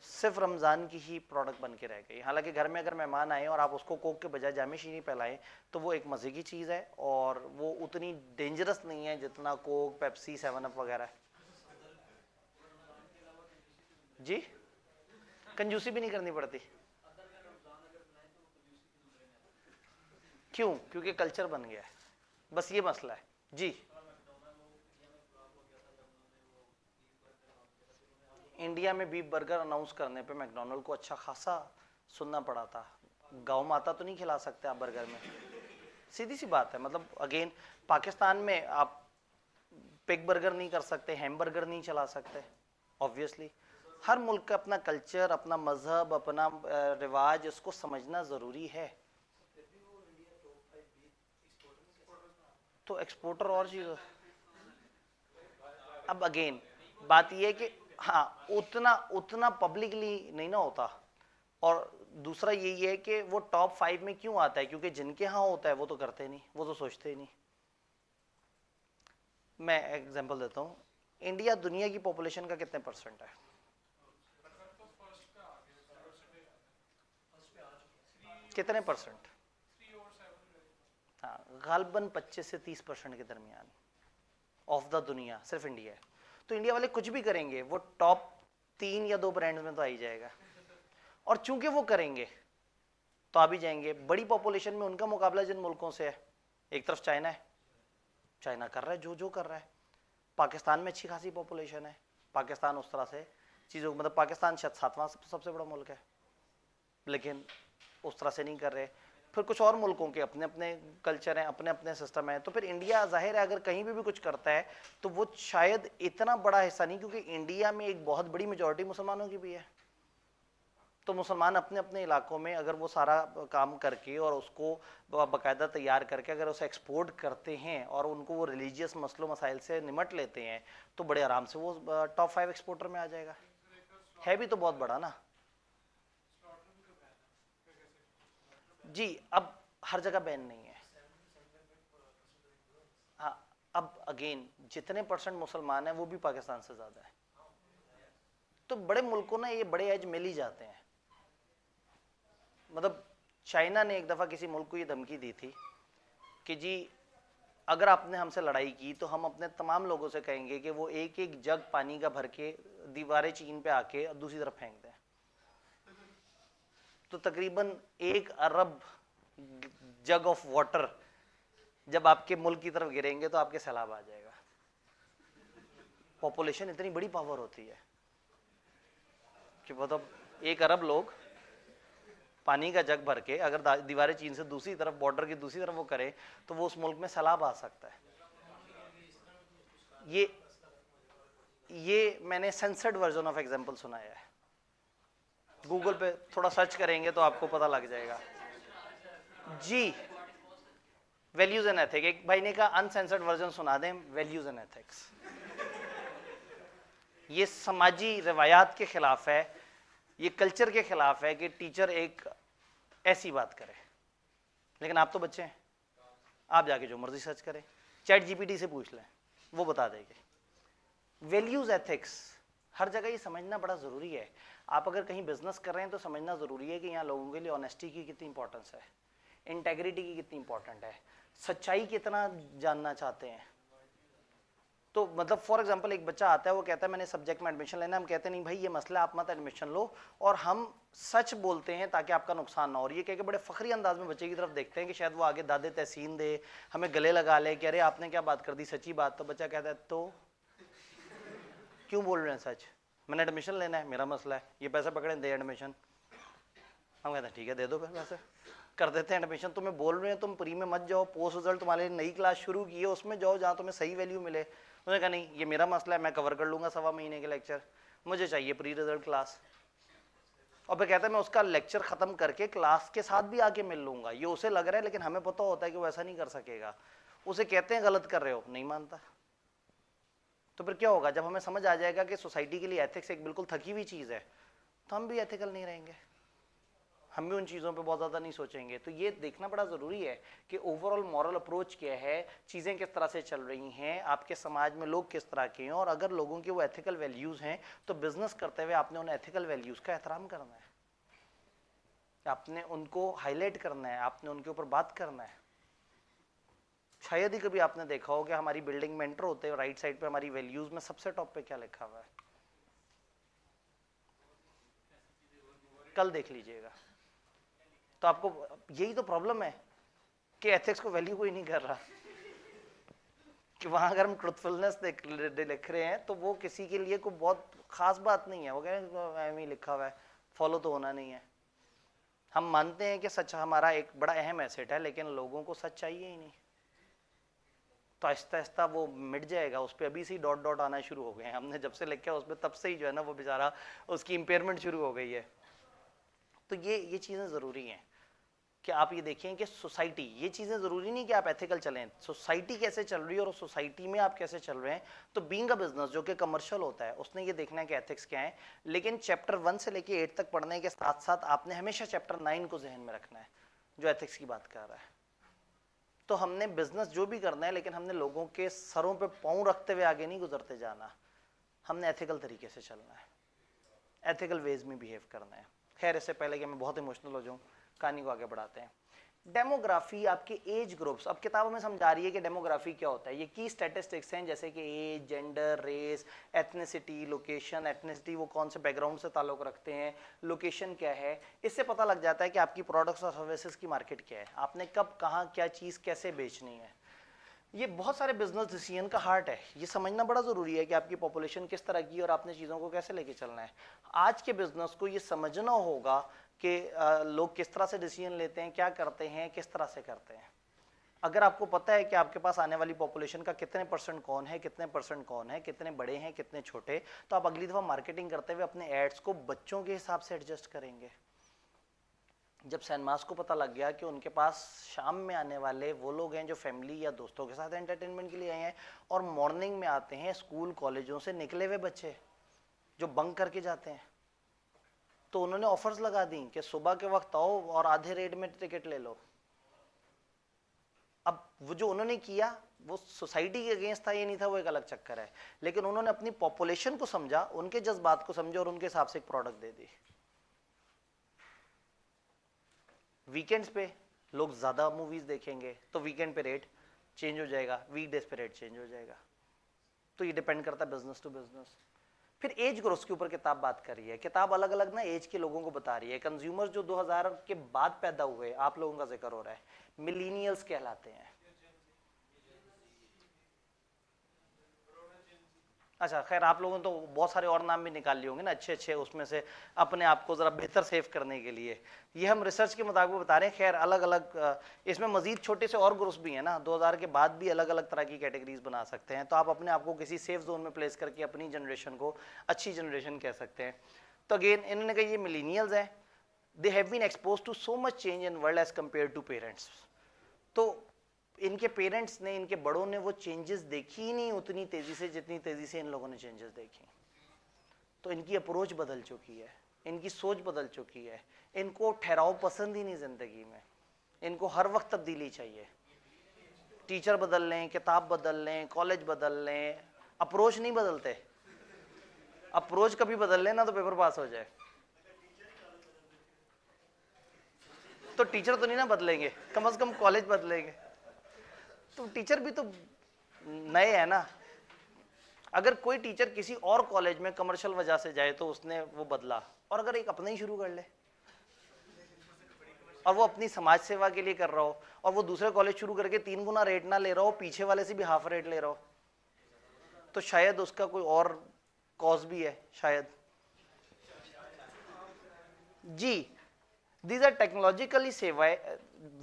सिर्फ रमज़ान की ही प्रोडक्ट बन के रह गई। हालांकि घर में अगर मेहमान आए और आप उसको कोक के बजाय जामे शीनी पिलाएं तो वो एक मज़े की चीज़ है और वो उतनी डेंजरस नहीं है जितना कोक, पेप्सी, 7 अप वगैरह है। जी, कंजूसी भी नहीं करनी पड़ती। क्यों? क्योंकि कल्चर बन गया है, बस ये मसला है। जी, इंडिया में बीफ बर्गर अनाउंस करने पे मैकडोनल्ड को अच्छा खासा सुनना पड़ा था। गाँव माता तो नहीं खिला सकते आप बर्गर में, सीधी सी बात है। मतलब अगेन पाकिस्तान में आप पिग बर्गर नहीं कर सकते, हैमबर्गर नहीं चला सकते। ऑब्वियसली हर मुल्क का अपना कल्चर, अपना मजहब, अपना रिवाज, इसको समझना ज़रूरी है। तो एक्सपोर्टर और चीज़। अब अगेन बात यह है कि हाँ, उतना पब्लिकली नहीं ना होता। और दूसरा यही है कि वो टॉप 5 में क्यों आता है, क्योंकि जिनके यहाँ होता है वो तो करते नहीं, वो तो सोचते ही नहीं। मैं एग्जांपल देता हूँ, इंडिया दुनिया की पॉपुलेशन का कितने % है? कितने %? हाँ, गालबन 25 से 30% के दरमियान ऑफ द दुनिया सिर्फ इंडिया है। तो इंडिया वाले कुछ भी करेंगे वो टॉप 3 या 2 ब्रांड्स में तो आ ही जाएगा। और चूंकि वो करेंगे तो आ भी जाएंगे। बड़ी पॉपुलेशन में उनका मुकाबला जिन मुल्कों से है, एक तरफ चाइना है, चाइना कर रहा है जो कर रहा है। पाकिस्तान में अच्छी खासी पॉपुलेशन है, पाकिस्तान उस तरह से चीज़ों को, मतलब पाकिस्तान शायद 7वां सबसे बड़ा मुल्क है, लेकिन उस तरह से नहीं कर रहे। फिर कुछ और मुल्कों के अपने अपने कल्चर हैं, अपने अपने सिस्टम है। तो फिर इंडिया जाहिर है अगर कहीं भी कुछ करता है तो वो शायद इतना बड़ा हिस्सा नहीं, क्योंकि इंडिया में एक बहुत बड़ी मेजॉरिटी मुसलमानों की भी है। तो मुसलमान अपने अपने इलाकों में अगर वो सारा काम करके और उसको बाकायदा तैयार करके अगर उसे एक्सपोर्ट करते हैं और उनको वो रिलीजियस मसलों मसाइल से निमट लेते हैं तो बड़े आराम से वो टॉप 5 एक्सपोर्टर में आ जाएगा। है भी तो बहुत बड़ा ना जी। अब हर जगह बैन नहीं है। हाँ, अब अगेन जितने % मुसलमान हैं वो भी पाकिस्तान से ज्यादा है। तो बड़े मुल्कों ना ये बड़े एज मिल ही जाते हैं। मतलब चाइना ने एक दफ़ा किसी मुल्क को ये धमकी दी थी कि जी अगर आपने हमसे लड़ाई की तो हम अपने तमाम लोगों से कहेंगे कि वो एक एक जग पानी का भर के दीवारें चीन पे आके दूसरी तरफ फेंक दें। तो तकरीबन 1 अरब जग ऑफ वाटर जब आपके मुल्क की तरफ गिरेंगे तो आपके सैलाब आ जाएगा। पॉपुलेशन इतनी बड़ी पावर होती है कि मतलब 1 अरब लोग पानी का जग भर के अगर दीवारें चीन से दूसरी तरफ, बॉर्डर की दूसरी तरफ वो करें तो वो उस मुल्क में सैलाब आ सकता है। ये मैंने सेंसर्ड वर्जन ऑफ एग्जांपल सुनाया है। गूगल पे थोड़ा सर्च करेंगे तो आपको पता लग जाएगा जी। वैल्यूज एंड एथिक्स, एक भाई ने कहा अनसेंसर्ड वर्जन सुना दें, वैल्यूज एंड एथिक्स। ये समाजी रवायात के खिलाफ है, ये कल्चर के खिलाफ है कि टीचर एक ऐसी बात करे। लेकिन आप तो बच्चे हैं, आप जाके जो मर्जी सर्च करें, चैट जीपीटी से पूछ लें, वो बता देगी। वैल्यूज एथिक्स हर जगह ये समझना बड़ा ज़रूरी है। आप अगर कहीं बिजनेस कर रहे हैं तो समझना ज़रूरी है कि यहाँ लोगों के लिए ऑनेस्टी की कितनी इंपॉर्टेंस है, इंटेग्रिटी की कितनी इंपॉर्टेंट है, सच्चाई कितना जानना चाहते हैं। तो मतलब फॉर एग्जांपल एक बच्चा आता है, वो कहता है मैंने सब्जेक्ट में एडमिशन लेना है। हम कहते हैं नहीं भाई ये मसला, आप मत एडमिशन लो, और हम सच बोलते हैं ताकि आपका नुकसान ना हो। और ये कह के बड़े फखरी अंदाज में बच्चे की तरफ देखते हैं कि शायद वो आगे दादे तहसीन दे, हमें गले लगा ले कि अरे आपने क्या बात कर दी, सच्ची बात। तो बच्चा कहता है तो क्यों बोल रहे हैं सच, मैंने एडमिशन लेना है, मेरा मसला है, ये पैसे पकड़े दे एडमिशन। हम कहते हैं ठीक है दे दो पैसे, कर देते हैं एडमिशन। तुम्हें बोल रहे हैं तुम प्री में मत जाओ, पोस्ट रिजल्ट तुम्हारे लिए नई क्लास शुरू की है उसमें जाओ जहाँ तुम्हें सही वैल्यू मिले। उन्होंने कहा नहीं ये मेरा मसला है, मैं कवर कर लूंगा 1.25 महीने के लेक्चर, मुझे चाहिए प्री रिजल्ट क्लास। और फिर कहता है मैं उसका लेक्चर खत्म करके क्लास के साथ भी आके मिल लूंगा। ये उसे लग रहा है लेकिन हमें पता होता है कि वो ऐसा नहीं कर सकेगा। उसे कहते हैं गलत कर रहे हो, नहीं मानता। तो फिर क्या होगा, जब हमें समझ आ जाएगा कि सोसाइटी के लिए एथिक्स एक बिल्कुल थकी हुई चीज है, तो हम भी एथिकल नहीं रहेंगे, हम भी उन चीज़ों पे बहुत ज़्यादा नहीं सोचेंगे। तो ये देखना बड़ा ज़रूरी है कि ओवरऑल मॉरल अप्रोच क्या है, चीज़ें किस तरह से चल रही हैं, आपके समाज में लोग किस तरह के हैं, और अगर लोगों के वो एथिकल वैल्यूज़ हैं तो बिजनेस करते हुए आपने उन एथिकल वैल्यूज़ का एहतराम करना है, आपने उनको हाईलाइट करना है, आपने उनके ऊपर बात करना है। शायद ही कभी आपने देखा हो कि हमारी बिल्डिंग में एंटर होते हैं राइट साइड पे हमारी वैल्यूज़ में सबसे टॉप पे क्या लिखा हुआ है, कल देख लीजिएगा। तो आपको यही तो प्रॉब्लम है कि एथिक्स को वैल्यू कोई नहीं कर रहा, कि वहां अगर हम ट्रुथफुलनेस लिख रहे हैं तो वो किसी के लिए कोई बहुत खास बात नहीं है, वो कह रहे हैं लिखा हुआ है, फॉलो तो होना नहीं है। हम मानते हैं कि सच हमारा एक बड़ा अहम एसेट है, लेकिन लोगों को सच चाहिए ही नहीं, तो आहिस्ता आहिस्ता वो मिट जाएगा। उस पर अभी से ही डॉट डॉट आना शुरू हो गए हैं, हमने जब से लिखा है उस पर तब से ही जो है ना वो बेचारा उसकी इम्पेयरमेंट शुरू हो गई है। तो ये चीज़ें ज़रूरी हैं कि आप ये देखें कि सोसाइटी, ये चीज़ें ज़रूरी नहीं कि आप एथिकल चलें, सोसाइटी कैसे चल रही है और सोसाइटी में आप कैसे चल रहे हैं। तो बीइंग अ बिजनेस जो कि कमर्शियल होता है, उसने ये देखना है कि एथिक्स क्या है। लेकिन चैप्टर 1 से लेके 8 तक पढ़ने के साथ साथ आपने हमेशा चैप्टर 9 को जहन में रखना है जो एथिक्स की बात कर रहा है। तो हमने बिजनेस जो भी करना है, लेकिन हमने लोगों के सरों पे पाँव रखते हुए आगे नहीं गुजरते जाना, हमने एथिकल तरीके से चलना है, एथिकल वेज में बिहेव करना है। खैर इससे पहले कि मैं बहुत इमोशनल हो जाऊं, कहानी को आगे बढ़ाते हैं। डेमोग्राफी, आपके एज ग्रुप्स, अब किताबों में समझा रही है कि डेमोग्राफी क्या होता है। ये की स्टैटिस्टिक्स हैं जैसे कि age, gender, race, ethnicity, location. Ethnicity वो कौन से बैकग्राउंड से ताल्लुक रखते हैं, लोकेशन क्या है, इससे पता लग जाता है कि आपकी प्रोडक्ट्स और सर्विसेज की मार्केट क्या है, आपने कब कहाँ क्या चीज़ कैसे बेचनी है। ये बहुत सारे बिजनेस डिसीजन का हार्ट है, ये समझना बड़ा ज़रूरी है कि आपकी पॉपुलेशन किस तरह की और आपने चीज़ों को कैसे लेके चलना है। आज के बिजनेस को ये समझना होगा कि लोग किस तरह से डिसीजन लेते हैं, क्या करते हैं, किस तरह से करते हैं। अगर आपको पता है कि आपके पास आने वाली पॉपुलेशन का कितने परसेंट कौन है, कितने परसेंट कौन है, कितने बड़े हैं, कितने छोटे, तो आप अगली दफ़ा मार्केटिंग करते हुए अपने एड्स को बच्चों के हिसाब से एडजस्ट करेंगे। जब सैनमास को पता लग गया कि उनके पास शाम में आने वाले वो लोग हैं जो फैमिली या दोस्तों के साथ एंटरटेनमेंट के लिए आए हैं, और मॉर्निंग में आते हैं स्कूल कॉलेजों से निकले हुए बच्चे जो बंक करके जाते हैं, तो उन्होंने ऑफर्स लगा दी कि सुबह के वक्त आओ और आधे रेट में टिकट ले लो। अब वो जो उन्होंने किया वो सोसाइटी के अगेंस्ट था, ये नहीं था, वो एक अलग चक्कर है, लेकिन उन्होंने अपनी पॉपुलेशन को समझा, उनके जज्बात को समझा और उनके हिसाब से एक प्रोडक्ट दे दी। वीकेंड्स पे लोग ज़्यादा मूवीज़ देखेंगे तो वीकेंड पे रेट चेंज हो जाएगा, वीकडेज पे रेट चेंज हो जाएगा। तो ये डिपेंड करता है बिजनेस टू बिजनेस। फिर एज ग्रुप्स के ऊपर किताब बात कर रही है, किताब अलग अलग ना एज के लोगों को बता रही है। कंज्यूमर जो 2000 के बाद पैदा हुए, आप लोगों का जिक्र हो रहा है, मिलीनियल्स कहलाते हैं। अच्छा खैर, आप लोगों ने तो बहुत सारे और नाम भी निकाल लिए होंगे ना अच्छे अच्छे, उसमें से अपने आप को ज़रा बेहतर सेव करने के लिए। ये हम रिसर्च के मुताबिक बता रहे हैं। खैर अलग अलग इसमें मजीद छोटे से और ग्रुप्स भी हैं ना, 2000 के बाद भी अलग अलग तरह की कैटेगरीज बना सकते हैं। तो आप अपने आप को किसी सेफ जोन में प्लेस करके अपनी जनरेशन को अच्छी जनरेशन कह सकते हैं। तो अगेन इन्होंने कहा ये मिलीनियल्स हैं, they have been expose to so much change in world as compare to parents. तो इनके पेरेंट्स ने, इनके बड़ों ने वो चेंजेस देखी ही नहीं उतनी तेजी से जितनी तेजी से इन लोगों ने चेंजेस देखी। तो इनकी अप्रोच बदल चुकी है, इनकी सोच बदल चुकी है, इनको ठहराव पसंद ही नहीं जिंदगी में, इनको हर वक्त तब्दीली चाहिए। टीचर बदल लें, किताब बदल लें, कॉलेज बदल लें, अप्रोच नहीं बदलते। अप्रोच कभी बदल लें ना तो पेपर पास हो जाए। तो टीचर तो नहीं ना बदलेंगे, कम से कम कॉलेज बदलेंगे। तो टीचर भी तो नए है ना। अगर कोई टीचर किसी और कॉलेज में कमर्शियल वजह से जाए तो उसने वो बदला, और अगर एक अपना ही शुरू कर ले और वो अपनी समाज सेवा के लिए कर रहा हो, और वो दूसरे कॉलेज शुरू करके 3 गुना रेट ना ले रहा हो, पीछे वाले से भी हाफ रेट ले रहा हो, तो शायद उसका कोई और कॉज भी है शायद। जी, these are technologically savvy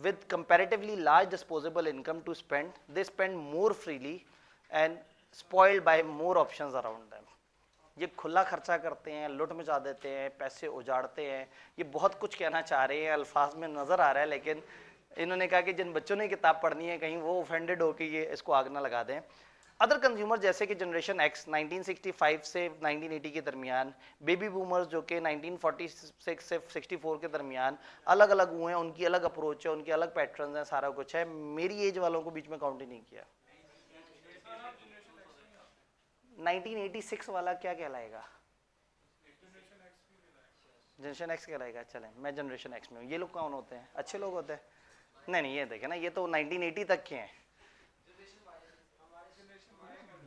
with comparatively large disposable income to spend. They spend more freely and spoiled bye more options around them. ये खुला खर्चा करते हैं, लुट मचा देते हैं, पैसे उजाड़ते हैं। ये बहुत कुछ कहना चाह रहे हैं, अल्फाज में नजर आ रहा है, लेकिन इन्होंने कहा कि जिन बच्चों ने किताब पढ़नी है कहीं वो ऑफेंडेड हो कि ये इसको आग ना लगा दें। अदर कंज्यूमर जैसे कि जनरेशन एक्स 1965 से 1980 के दरमियान, बेबी बूमर्स जो कि 1946 से 64 के दरमियान अलग अलग हुए हैं, उनकी अलग अप्रोच है, उनके अलग पैटर्न हैं, सारा कुछ है। मेरी एज वालों को बीच में काउंट ही नहीं किया। 1986 वाला क्या कहलाएगा? जनरेशन एक्स कहलाएगा। चलें, मैं जनरेशन एक्स में हूँ। ये लोग कौन होते हैं? अच्छे लोग होते हैं? नहीं, ये देखें ना, ये तो 1980 तक के हैं।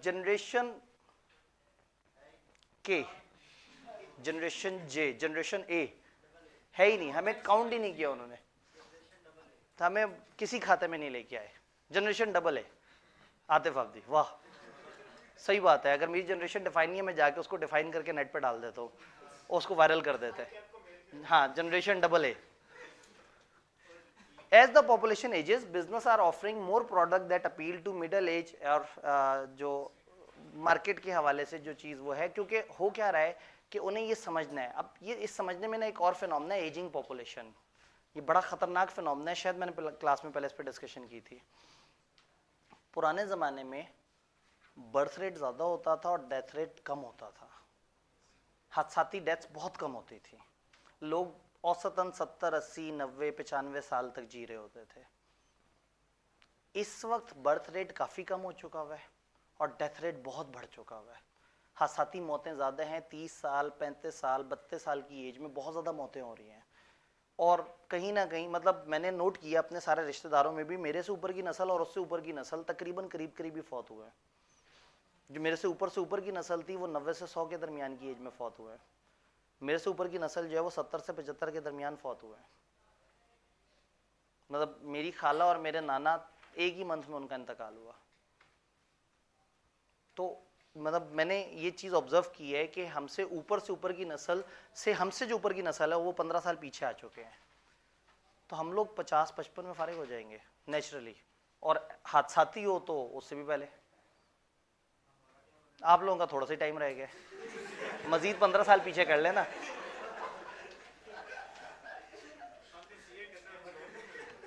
जनरेशन के, जनरेशन जे, जनरेशन ए है ही नहीं, हमें काउंट ही नहीं किया उन्होंने, तो हमें किसी खाते में नहीं लेके आए। जनरेशन डबल है। आतिफ अब्दी, वाह, सही बात है। अगर मेरी जनरेशन डिफाइन नहीं है, मैं जाके उसको डिफाइन करके नेट पे डाल देता हूँ, उसको वायरल कर देते हैं। हाँ, जनरेशन डबल है। As the population ages, business are offering more product that appeal to middle age, और जो मार्केट के हवाले से जो चीज़ वो है, क्योंकि हो क्या रहा है कि उन्हें ये समझना है। अब ये इस समझने में ना एक और फिनोमेना है, एजिंग पॉपुलेशन। ये बड़ा खतरनाक फिनोमेना है, शायद मैंने क्लास में पहले इस पर डिस्कशन की थी। पुराने ज़माने में बर्थ रेट ज़्यादा होता था और डेथ रेट कम होता था। हादसाती डेथ्स बहुत कम होती थी। लोग औसतन 70, 80, 90, 95 साल तक जी रहे होते थे। इस वक्त बर्थ रेट काफ़ी कम हो चुका हुआ है और डेथ रेट बहुत बढ़ चुका हुआ है। हादसाती मौतें ज़्यादा हैं। 30 साल, 35 साल, 32 साल की एज में बहुत ज़्यादा मौतें हो रही हैं। और कहीं ना कहीं मतलब मैंने नोट किया अपने सारे रिश्तेदारों में भी, मेरे से ऊपर की नस्ल और उससे ऊपर की नस्ल तकरीबन करीब करीब ही फौत हुए हैं। जो मेरे से ऊपर की नस्ल थी वो 90 से 100 के दरमियान की एज में फौत हुए हैं। मेरे से ऊपर की नस्ल जो है वो 70 से 75 के दरमियान फौत हुए हैं। मतलब मेरी खाला और मेरे नाना एक ही मंथ में उनका इंतकाल हुआ। तो मतलब मैंने ये चीज़ ऑब्जर्व की है कि हमसे ऊपर की नस्ल से, हमसे जो ऊपर की नस्ल है वो 15 साल पीछे आ चुके हैं। तो हम लोग 50-55 में फारिग हो जाएंगे नेचुरली, और हादसाती हो तो उससे भी पहले। आप लोगों का थोड़ा सा टाइम रह गया, मजीद 15 साल पीछे कर लेना।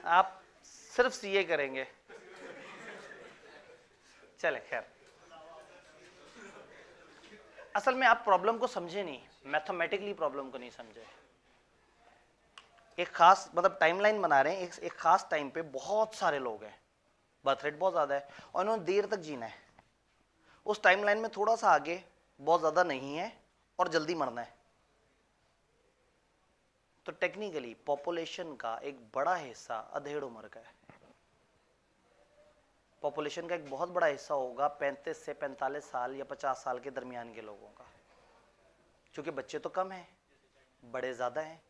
आप सिर्फ सीए करेंगे। चले खैर, असल में आप प्रॉब्लम को समझे नहीं, मैथमेटिकली प्रॉब्लम को नहीं समझे। एक खास मतलब टाइमलाइन बना रहे हैं, एक खास टाइम पे बहुत सारे लोग हैं, बर्थ रेट बहुत ज्यादा है और उन्होंने देर तक जीना है। उस टाइमलाइन में थोड़ा सा आगे बहुत ज्यादा नहीं है और जल्दी मरना है। तो टेक्निकली पॉपुलेशन का एक बड़ा हिस्सा अधेड़ उम्र का है। पॉपुलेशन का एक बहुत बड़ा हिस्सा होगा 35 से 45 साल या 50 साल के दरमियान के लोगों का, क्योंकि बच्चे तो कम हैं, बड़े ज्यादा हैं।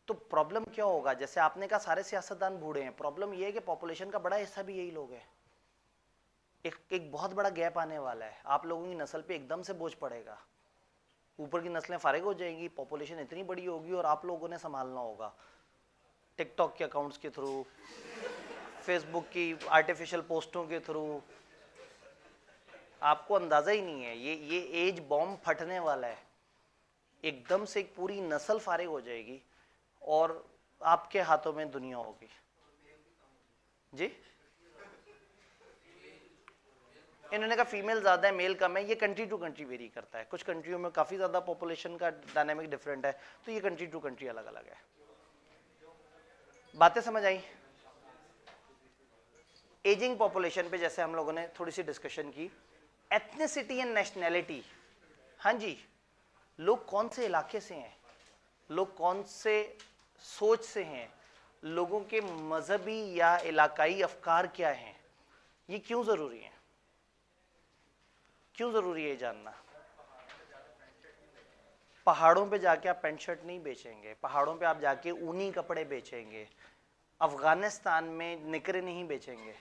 तो प्रॉब्लम क्या होगा? जैसे आपने कहा सारे सियासतदान बूढ़े हैं, प्रॉब्लम यह है कि पॉपुलेशन का बड़ा हिस्सा भी यही लोग हैं। एक बहुत बड़ा गैप आने वाला है। आप लोगों की नस्ल पे एकदम से बोझ पड़ेगा, ऊपर की नस्लें फारिग हो जाएंगी, पॉपुलेशन इतनी बड़ी होगी और आप लोगों ने संभालना होगा। टिकटॉक के अकाउंट्स के थ्रू, फेसबुक की आर्टिफिशियल पोस्टों के थ्रू। आपको अंदाजा ही नहीं है, ये एज बॉम्ब फटने वाला है। एकदम से एक पूरी नस्ल फारिग हो जाएगी और आपके हाथों में दुनिया होगी। जी, इन्होंने कहा फीमेल ज्यादा है, मेल कम है। ये कंट्री टू कंट्री वेरी करता है। कुछ कंट्रियों में काफी ज्यादा पॉपुलेशन का डायनामिक डिफरेंट है, तो ये कंट्री टू कंट्री अलग अलग है। बातें समझ आई? एजिंग पॉपुलेशन पे जैसे हम लोगों ने थोड़ी सी डिस्कशन की, एथनिसिटी एंड नेशनैलिटी। हाँ जी, लोग कौन से इलाके से हैं, लोग कौन से सोच से हैं, लोगों के मजहबी या इलाकाई अफकार क्या हैं, ये क्यों जरूरी है? क्यों जरूरी है जानना? पहाड़ों पे जाके आप पैंट शर्ट नहीं बेचेंगे, पहाड़ों पे आप जाके ऊनी कपड़े बेचेंगे, अफगानिस्तान में निकरे नहीं बेचेंगे।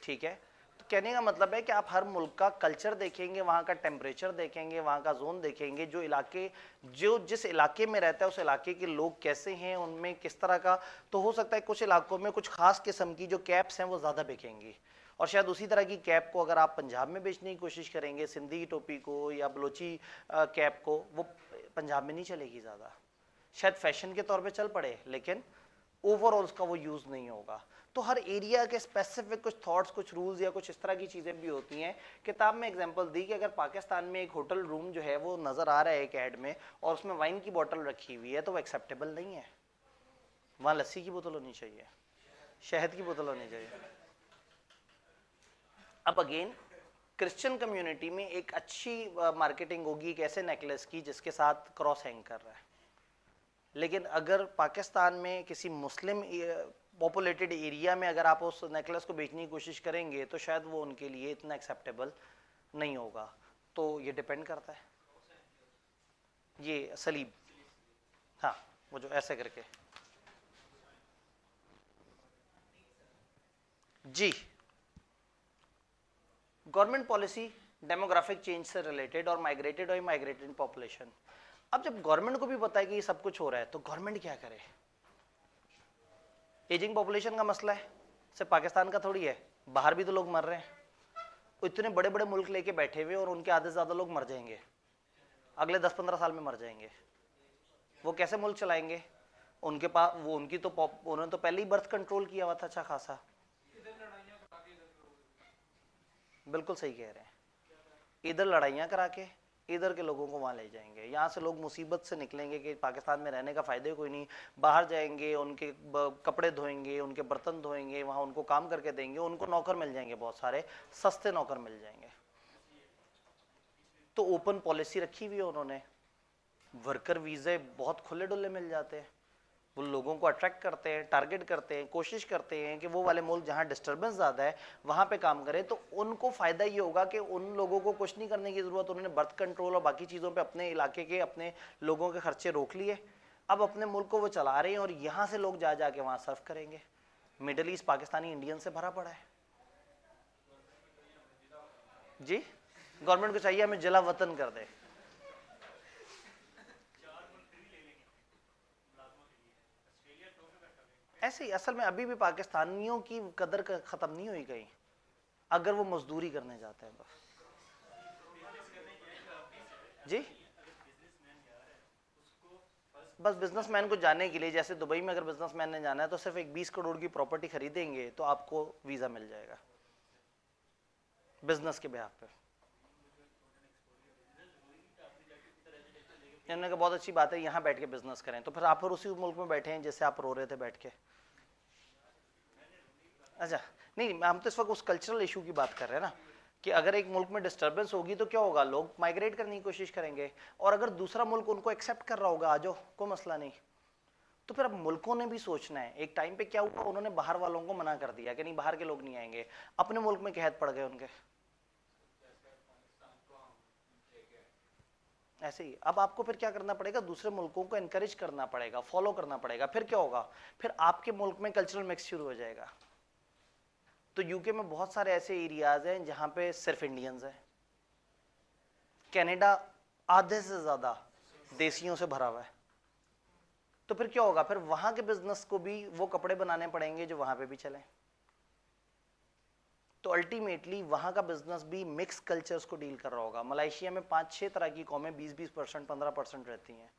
ठीक है, तो कहने का मतलब है कि आप हर मुल्क का कल्चर देखेंगे, वहाँ का टेम्परेचर देखेंगे, वहाँ का जोन देखेंगे, जो जिस इलाके में रहता है उस इलाके के लोग कैसे हैं, उनमें किस तरह का। तो हो सकता है कुछ इलाकों में कुछ खास किस्म की जो कैप्स हैं वो ज़्यादा बिकेंगी, और शायद उसी तरह की कैप को अगर आप पंजाब में बेचने की कोशिश करेंगे, सिंधी की टोपी को या बलोची कैप को, वो पंजाब में नहीं चलेगी ज़्यादा, शायद फैशन के तौर पे चल पड़े लेकिन ओवरऑल उसका वो यूज़ नहीं होगा। तो हर एरिया के स्पेसिफिक कुछ थॉट्स, कुछ रूल्स या कुछ इस तरह की चीज़ें भी होती हैं। किताब में एग्जांपल दी कि अगर पाकिस्तान में एक होटल रूम जो है वो नज़र आ रहा है एक ऐड में और उसमें वाइन की बोतल रखी हुई है तो वो एक्सेप्टेबल नहीं है। वहाँ लस्सी की बोतल होनी चाहिए, शहद की बोतल होनी चाहिए। अब अगेन क्रिश्चियन कम्युनिटी में एक अच्छी मार्केटिंग होगी एक ऐसे नेकलेस की जिसके साथ क्रॉस हैंग कर रहा है, लेकिन अगर पाकिस्तान में किसी मुस्लिम पॉपुलेटेड एरिया में अगर आप उस नेकलेस को बेचने की कोशिश करेंगे तो शायद वो उनके लिए इतना एक्सेप्टेबल नहीं होगा। तो ये डिपेंड करता है। ये सलीब, हाँ वो जो ऐसे करके, जी गवर्नमेंट पॉलिसी डेमोग्राफिक चेंज से रिलेटेड और माइग्रेटेड पॉपुलेशन। अब जब गवर्नमेंट को भी पता है कि ये सब कुछ हो रहा है तो गवर्नमेंट क्या करे? एजिंग पॉपुलेशन का मसला है, सिर्फ पाकिस्तान का थोड़ी है, बाहर भी तो लोग मर रहे हैं। इतने बड़े बड़े मुल्क लेके बैठे हुए और उनके आधे से ज्यादा लोग मर जाएंगे, अगले 10-15 साल में मर जाएंगे। वो कैसे मुल्क चलाएंगे? उनके पास वो उनकी तो उन्होंने तो पहले ही बर्थ कंट्रोल किया हुआ था अच्छा खासा। बिल्कुल सही कह रहे हैं, इधर लड़ाइयाँ करा के इधर के लोगों को वहाँ ले जाएंगे। यहाँ से लोग मुसीबत से निकलेंगे कि पाकिस्तान में रहने का फ़ायदा कोई नहीं, बाहर जाएंगे, उनके कपड़े धोएंगे, उनके बर्तन धोएंगे, वहाँ उनको काम करके देंगे, उनको नौकर मिल जाएंगे, बहुत सारे सस्ते नौकर मिल जाएंगे। तो ओपन पॉलिसी रखी हुई है उन्होंने, वर्कर वीज़े बहुत खुले डुल्ले मिल जाते हैं, वो लोगों को अट्रैक्ट करते हैं, टारगेट करते हैं, कोशिश करते हैं कि वो वाले मुल्क जहाँ डिस्टर्बेंस ज़्यादा है वहाँ पे काम करें। तो उनको फ़ायदा ये होगा कि उन लोगों को कुछ नहीं करने की ज़रूरत, उन्होंने बर्थ कंट्रोल और बाकी चीज़ों पे अपने इलाके के अपने लोगों के खर्चे रोक लिए, अब अपने मुल्क को वो चला रहे हैं और यहाँ से लोग जा के वहाँ सर्व करेंगे। मिडल ईस्ट पाकिस्तानी इंडियन से भरा पड़ा है जी। गवर्नमेंट को चाहिए हमें जला वतन कर दे। ऐसे ही असल में अभी भी पाकिस्तानियों की कदर खत्म नहीं हुई कहीं, अगर वो मजदूरी करने जाते हैं जी। बस बिजनेसमैन को जाने के लिए, जैसे दुबई में अगर बिजनेसमैन ने जाना है तो सिर्फ एक 20 करोड़ की प्रॉपर्टी खरीदेंगे तो आपको वीजा मिल जाएगा बिजनेस के बिहाफ पे। उन्होंने कहा बहुत अच्छी बात है यहाँ बैठ के बिजनेस करें, तो फिर आप फिर उसी मुल्क में बैठे हैं जैसे आप रो रहे थे बैठ के। अच्छा नहीं, हम तो इस वक्त उस कल्चरल इशू की बात कर रहे हैं ना कि अगर एक मुल्क में डिस्टर्बेंस होगी तो क्या होगा, लोग माइग्रेट करने की कोशिश करेंगे, और अगर दूसरा मुल्क उनको एक्सेप्ट कर रहा होगा, आ जाओ कोई मसला नहीं, तो फिर अब मुल्कों ने भी सोचना है। एक टाइम पे क्या हुआ, उन्होंने बाहर वालों को मना कर दिया कि नहीं बाहर के लोग नहीं आएंगे, अपने मुल्क में कैद पड़ गए उनके। ऐसे ही अब आपको फिर क्या करना पड़ेगा, दूसरे मुल्कों को एनकरेज करना पड़ेगा, फॉलो करना पड़ेगा। फिर क्या होगा, फिर आपके मुल्क में कल्चरल मिक्स शुरू हो जाएगा। तो यूके में बहुत सारे ऐसे एरियाज हैं जहां पे सिर्फ इंडियंस हैं, कनाडा आधे से ज्यादा देसियों से भरा हुआ है। तो फिर क्या होगा, फिर वहां के बिजनेस को भी वो कपड़े बनाने पड़ेंगे जो वहां पे भी चलें। तो अल्टीमेटली वहां का बिजनेस भी मिक्स कल्चर्स को डील कर रहा होगा। मलेशिया में 5-6 तरह की कौमें 20-20%, 15% रहती हैं,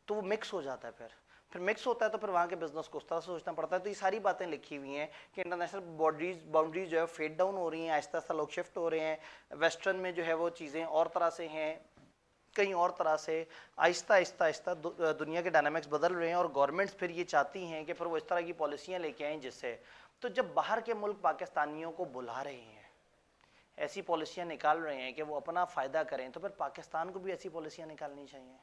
तो वो मिक्स हो जाता है। फिर मिक्स होता है तो फिर वहाँ के बिजनेस को उस तरह से सोचना पड़ता है। तो ये सारी बातें लिखी हुई हैं कि इंटरनेशनल बाउंड्रीज जो है फेड डाउन हो रही हैं, आहिस्ता आहिस्ता लोग शिफ्ट हो रहे हैं। वेस्टर्न में जो है वो चीज़ें और तरह से हैं, कहीं और तरह से, आहिस्ता आहिस्ता आहिस्ता दुनिया के डायनामिक्स बदल रहे हैं। और गवर्नमेंट्स फिर ये चाहती हैं कि फिर वो इस तरह की पॉलिसियाँ लेके आएँ जिससे, तो जब बाहर के मुल्क पाकिस्तानियों को बुला रहे हैं, ऐसी पॉलिसियाँ निकाल रहे हैं कि वो अपना फ़ायदा करें, तो फिर पाकिस्तान को भी ऐसी पॉलिसियाँ निकालनी चाहिए।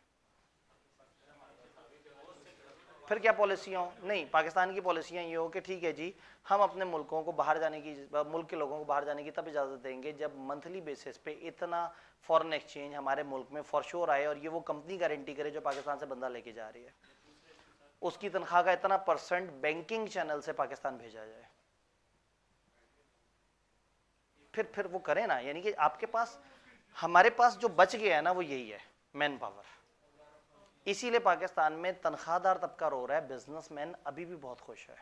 फिर क्या पॉलिसियाँ, नहीं पाकिस्तान की पॉलिसियाँ ये हो कि ठीक है जी, हम अपने मुल्कों को बाहर जाने की, मुल्क के लोगों को बाहर जाने की तब इजाज़त देंगे जब मंथली बेसिस पे इतना फॉरेन एक्सचेंज हमारे मुल्क में फॉर श्योर आए और ये वो कंपनी गारंटी करे जो पाकिस्तान से बंदा लेके जा रही है, उसकी तनख्वाह का इतना % बैंकिंग चैनल से पाकिस्तान भेजा जाए। फिर वो करें ना, यानी कि आपके पास, हमारे पास जो बच गया है ना वो यही है, मैन पावर। इसीलिए पाकिस्तान में तनख्वाहदार तबका रो रहा है, बिजनेसमैन अभी भी बहुत खुश है।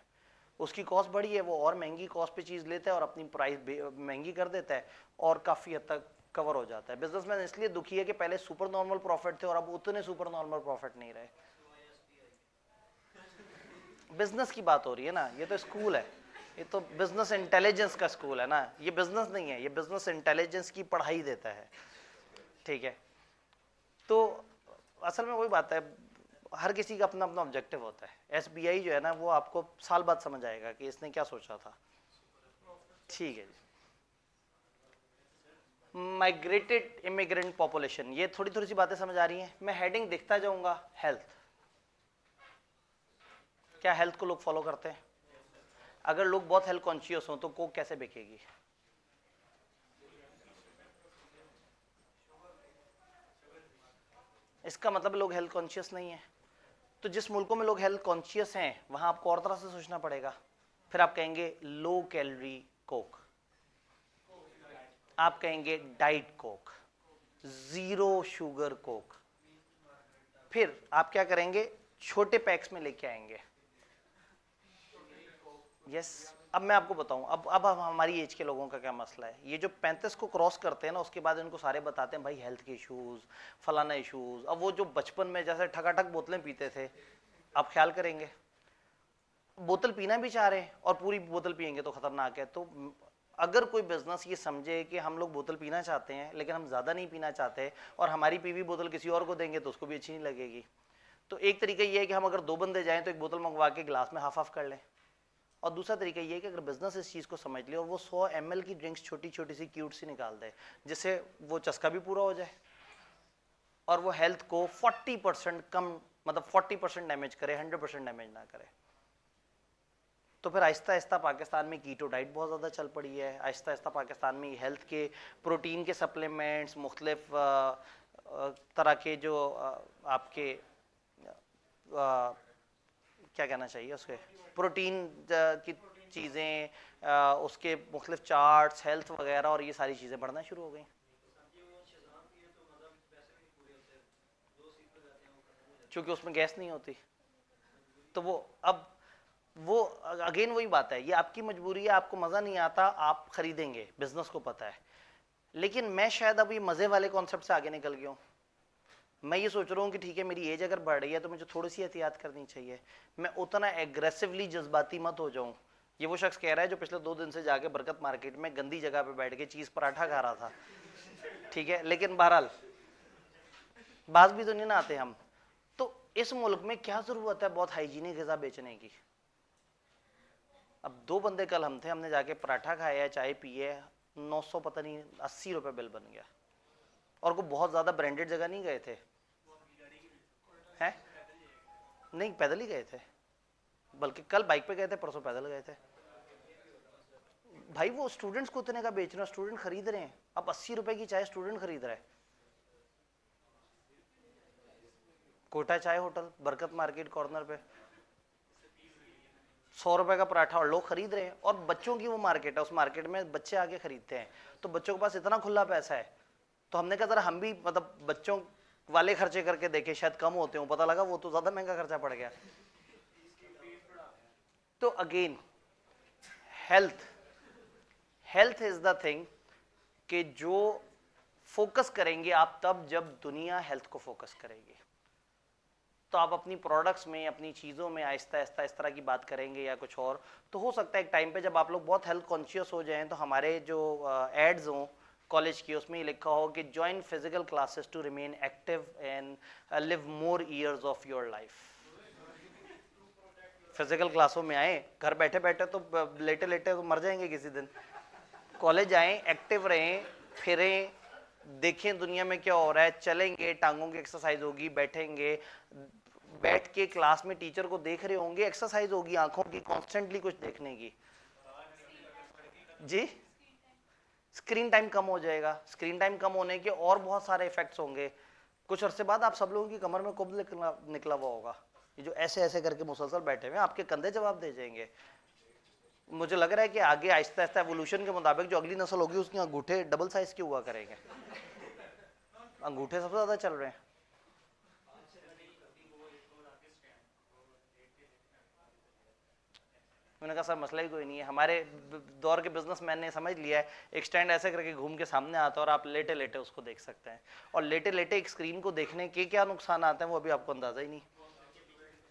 उसकी कॉस्ट बढ़ी है, वो और महंगी कॉस्ट पे चीज लेता है और अपनी प्राइस महंगी कर देता है और काफी हद तक कवर हो जाता है। बिजनेसमैन इसलिए दुखी है कि पहले सुपर नॉर्मल प्रॉफिट थे और अब उतने सुपर नॉर्मल प्रॉफिट नहीं रहे। बिजनेस की बात हो रही है ना, ये तो स्कूल है, ये तो बिजनेस इंटेलिजेंस का स्कूल है ना, ये बिजनेस नहीं है, ये बिजनेस इंटेलिजेंस की पढ़ाई देता है, ठीक है। तो असल में वही बात है, हर किसी का अपना अपना ऑब्जेक्टिव होता है। एसबीआई जो है ना वो आपको साल बाद समझ आएगा कि इसने क्या सोचा था, ठीक है जी। माइग्रेटेड इमिग्रेंट पॉपुलेशन, ये थोड़ी थोड़ी सी बातें समझ आ रही हैं। मैं हेडिंग दिखता जाऊंगा। हेल्थ, क्या हेल्थ को लोग फॉलो करते हैं? अगर लोग बहुत हेल्थ कॉन्शियस हो तो कोक कैसे बिकेगी? इसका मतलब लोग हेल्थ कॉन्शियस नहीं है। तो जिस मुल्कों में लोग हेल्थ कॉन्शियस हैं वहां आपको और तरह से सोचना पड़ेगा। फिर आप कहेंगे लो कैलोरी कोक, आप कहेंगे diet Coke, zero sugar Coke. फिर आप क्या करेंगे? छोटे पैक्स में लेके आएंगे। यस अब मैं आपको बताऊं, अब हमारी एज के लोगों का क्या मसला है। ये जो 35 को क्रॉस करते हैं ना, उसके बाद इनको सारे बताते हैं भाई हेल्थ के इश्यूज, फलाना इश्यूज। अब वो जो बचपन में जैसे ठकाठक बोतलें पीते थे, आप ख्याल करेंगे बोतल पीना भी चाह रहे हैं और पूरी बोतल पियेंगे तो खतरनाक है। तो अगर कोई बिजनेस ये समझे कि हम लोग बोतल पीना चाहते हैं लेकिन हम ज्यादा नहीं पीना चाहते और हमारी पीवी बोतल किसी और को देंगे तो उसको भी अच्छी नहीं लगेगी, तो एक तरीका ये है कि हम अगर 2 बंदे जाएं तो एक बोतल मंगवा के ग्लास में हाफ हाफ कर लें। और दूसरा तरीका ये है कि अगर बिजनेस इस चीज को समझ ले और वो 100 ml की ड्रिंक्स छोटी छोटी सी क्यूट सी निकाल दे, जिससे वो चस्का भी पूरा हो जाए और वो हेल्थ को 40% कम, मतलब 40% डैमेज करे, 100% डैमेज ना करे। तो फिर आहिस्ता आहिस्ता पाकिस्तान में कीटो डाइट बहुत ज़्यादा चल पड़ी है। आहिस्ता आहिस्ता पाकिस्तान में हेल्थ के प्रोटीन के सप्लीमेंट्स, मुख्तलिफ तरह के जो आपके क्या कहना चाहिए उसके, प्रोटीन की चीज़ें, उसके मुख्तलिफ चार्ट्स, हेल्थ वगैरह, और ये सारी चीज़ें बढ़ना शुरू हो गई। क्योंकि उसमें गैस नहीं होती, तो वो अब वो अगेन वही बात है, ये आपकी मजबूरी है, आपको मज़ा नहीं आता, आप खरीदेंगे, बिजनेस को पता है। लेकिन मैं शायद अभी मज़े वाले कॉन्सेप्ट से आगे निकल गया हूँ। मैं ये सोच रहा हूँ कि ठीक है मेरी एज अगर बढ़ रही है तो मुझे थोड़ी सी एहतियात करनी चाहिए, मैं उतना एग्रेसिवली जज्बाती मत हो जाऊँ। ये वो शख्स कह रहा है जो पिछले 2 दिन से जाके बरकत मार्केट में गंदी जगह पे बैठ के चीज़ पराठा खा रहा था, ठीक है। लेकिन बहरहाल बात भी तो नहीं ना आते हम। तो इस मुल्क में क्या ज़रूरत है बहुत हाइजीनिक ग़िज़ा बेचने की? अब 2 बंदे कल हम थे, हमने जाके पराठा खाया, चाय पिए, 900 पता नहीं 80 रुपये बिल बन गया। और को बहुत ज़्यादा ब्रांडेड जगह नहीं गए थे, हैं? नहीं पैदल ही गए थे, बल्कि कल बाइक पे गए थे, परसों पैदल गए थे। भाई वो स्टूडेंट्स को उतने का बेच रहे हैं, स्टूडेंट खरीद रहे हैं। अब 80 रुपए की चाय स्टूडेंट खरीद रहा है। कोटा चाय होटल बरकत मार्केट कॉर्नर पे 100 रुपए का पराठा और लोग खरीद रहे हैं। और बच्चों की वो मार्केट है, उस मार्केट में बच्चे आके खरीदते हैं, तो बच्चों के पास इतना खुला पैसा है। तो हमने कहा जरा हम भी मतलब बच्चों वाले खर्चे करके देखे, शायद कम होते हो। पता लगा वो तो ज्यादा महंगा खर्चा पड़ गया। तो again health is the thing कि जो फोकस करेंगे आप तब जब दुनिया हेल्थ को फोकस करेगी। तो आप अपनी प्रोडक्ट्स में, अपनी चीज़ों में आहिस्ता आहिस्ता इस तरह की बात करेंगे या कुछ और, तो हो सकता है एक टाइम पे जब आप लोग बहुत हेल्थ कॉन्शियस हो जाएं तो हमारे जो एड्स हों कॉलेज की, उसमें लिखा हो कि join physical classes to remain active and live more years of your life. Physical क्लासों में आए, घर बैठे बैठे तो लेटे लेटे तो मर जाएंगे किसी दिन। कॉलेज आए, एक्टिव रहें, फिरें, देखें दुनिया में क्या हो रहा है, चलेंगे, टांगों की एक्सरसाइज होगी, बैठेंगे, बैठ के क्लास में टीचर को देख रहे होंगे, एक्सरसाइज होगी आंखों की कॉन्स्टेंटली कुछ देखने की। जी स्क्रीन टाइम कम हो जाएगा। स्क्रीन टाइम कम होने के और बहुत सारे इफेक्ट्स होंगे। कुछ अरसे बाद आप सब लोगों की कमर में कुब्ज निकला हुआ होगा, ये जो ऐसे ऐसे करके मुसलसल बैठे हुए, आपके कंधे जवाब दे जाएंगे। मुझे लग रहा है कि आगे आहिस्ता आहिस्ता एवोल्यूशन के मुताबिक जो अगली नस्ल होगी उसके अंगूठे डबल साइज के हुआ करेंगे। अंगूठे सबसे ज्यादा चल रहे हैं। मैंने कहा सर मसला ही कोई नहीं है, हमारे दौर के बिजनेसमैन ने समझ लिया है, एक स्टैंड ऐसे करके घूम के सामने आता है और आप लेटे लेटे उसको देख सकते हैं। और लेटे लेटे एक स्क्रीन को देखने के क्या नुकसान आते हैं वो अभी आपको अंदाजा ही नहीं।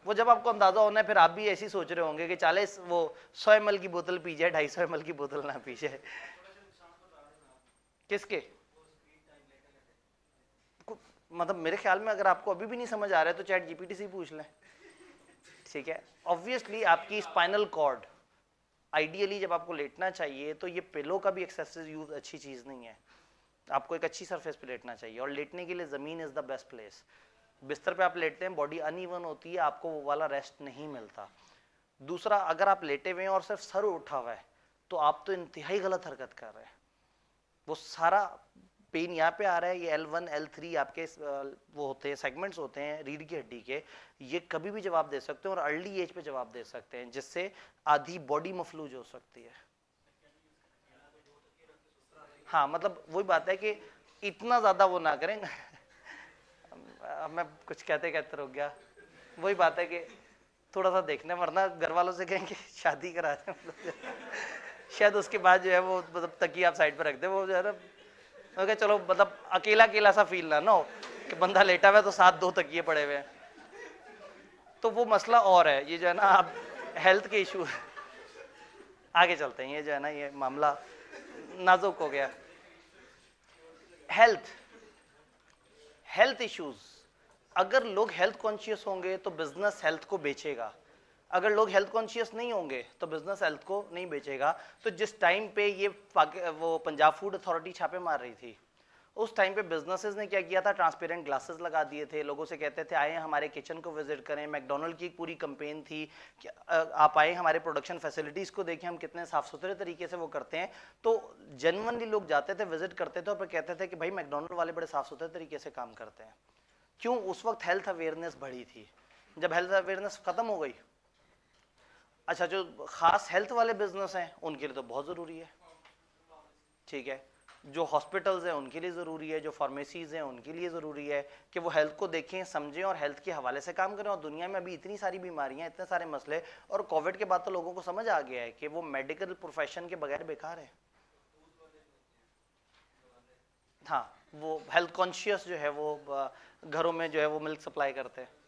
वो जब आपको अंदाजा होना है फिर आप भी ऐसी सोच रहे होंगे कि 40 वो 100 ml की बोतल पी जाए, 250 ml की बोतल ना पी जाए। किसके मतलब मेरे ख्याल में अगर आपको अभी भी नहीं समझ आ रहा है तो चैट जीपीटी से ही पूछ लें, ठीक है। ऑब्वियसली आपकी स्पाइनल कॉर्ड, आइडियली जब आपको लेटना चाहिए तो ये पिलो का भी एक्सेसिव यूज अच्छी चीज नहीं है, आपको एक अच्छी सरफेस पे लेटना चाहिए। और लेटने के लिए जमीन इज द बेस्ट प्लेस। बिस्तर पे आप लेटते हैं, बॉडी अनइवन होती है, आपको वो वाला रेस्ट नहीं मिलता। दूसरा, अगर आप लेटे हुए हैं और सिर्फ सर उठा हुआ है तो आप तो इंतहाई गलत हरकत कर रहे हैं। वो सारा पेन यहाँ पे आ रहा है, ये L1 L3 आपके वो होते हैं, सेगमेंट्स होते हैं रीढ़ की हड्डी के, ये कभी भी जवाब दे सकते हैं और अर्ली एज पे जवाब दे सकते हैं, जिससे आधी बॉडी मफलूज हो सकती है। हाँ मतलब वही बात है कि इतना ज्यादा वो ना करें। मैं कुछ कहते कहते रुक गया। वही बात है कि थोड़ा सा देखने, वरना घर वालों से कहेंगे शादी करा दें, शायद उसके बाद जो है वो मतलब तकिया आप साइड पर रख दे, वो जो है ना ओके चलो मतलब अकेला अकेला सा फील ना हो कि बंदा लेटा हुआ है तो साथ 2 तकिए पड़े हुए हैं, तो वो मसला और है। ये जो है ना आप हेल्थ के इशू आगे चलते हैं, ये जो है ना ये मामला नाजुक हो गया। हेल्थ इश्यूज, अगर लोग हेल्थ कॉन्शियस होंगे तो बिजनेस हेल्थ को बेचेगा, अगर लोग हेल्थ कॉन्शियस नहीं होंगे तो बिजनेस हेल्थ को नहीं बेचेगा। तो जिस टाइम पे ये वो पंजाब फूड अथॉरिटी छापे मार रही थी, उस टाइम पे बिजनेसेस ने क्या किया था, ट्रांसपेरेंट ग्लासेस लगा दिए थे, लोगों से कहते थे आए हमारे किचन को विजिट करें। मैकडोनल्ड की एक पूरी कैंपेन थी कि आप आए हमारे प्रोडक्शन फैसिलिटीज को देखें, हम कितने साफ सुथरे तरीके से वो करते हैं। तो जेन्युइनली लोग जाते थे, विजिट करते थे और फिर कहते थे कि भाई मैकडोनल्ड वाले बड़े साफ सुथरे तरीके से काम करते हैं। क्यों? उस वक्त हेल्थ अवेयरनेस बढ़ी थी। जब हेल्थ अवेयरनेस खत्म हो गई, अच्छा जो खास हेल्थ वाले बिजनेस हैं उनके लिए तो बहुत ज़रूरी है, ठीक है, जो हॉस्पिटल्स हैं उनके लिए ज़रूरी है, जो फार्मेसीज़ हैं उनके लिए ज़रूरी है कि वो हेल्थ को देखें, समझें और हेल्थ के हवाले से काम करें। और दुनिया में अभी इतनी सारी बीमारियां, इतने सारे मसले, और कोविड के बाद तो लोगों को समझ आ गया है कि वो मेडिकल प्रोफेशन के बगैर बेकार है। हाँ, वो हेल्थ कॉन्शियस जो है वो घरों में जो है वो मिल्क सप्लाई करते हैं।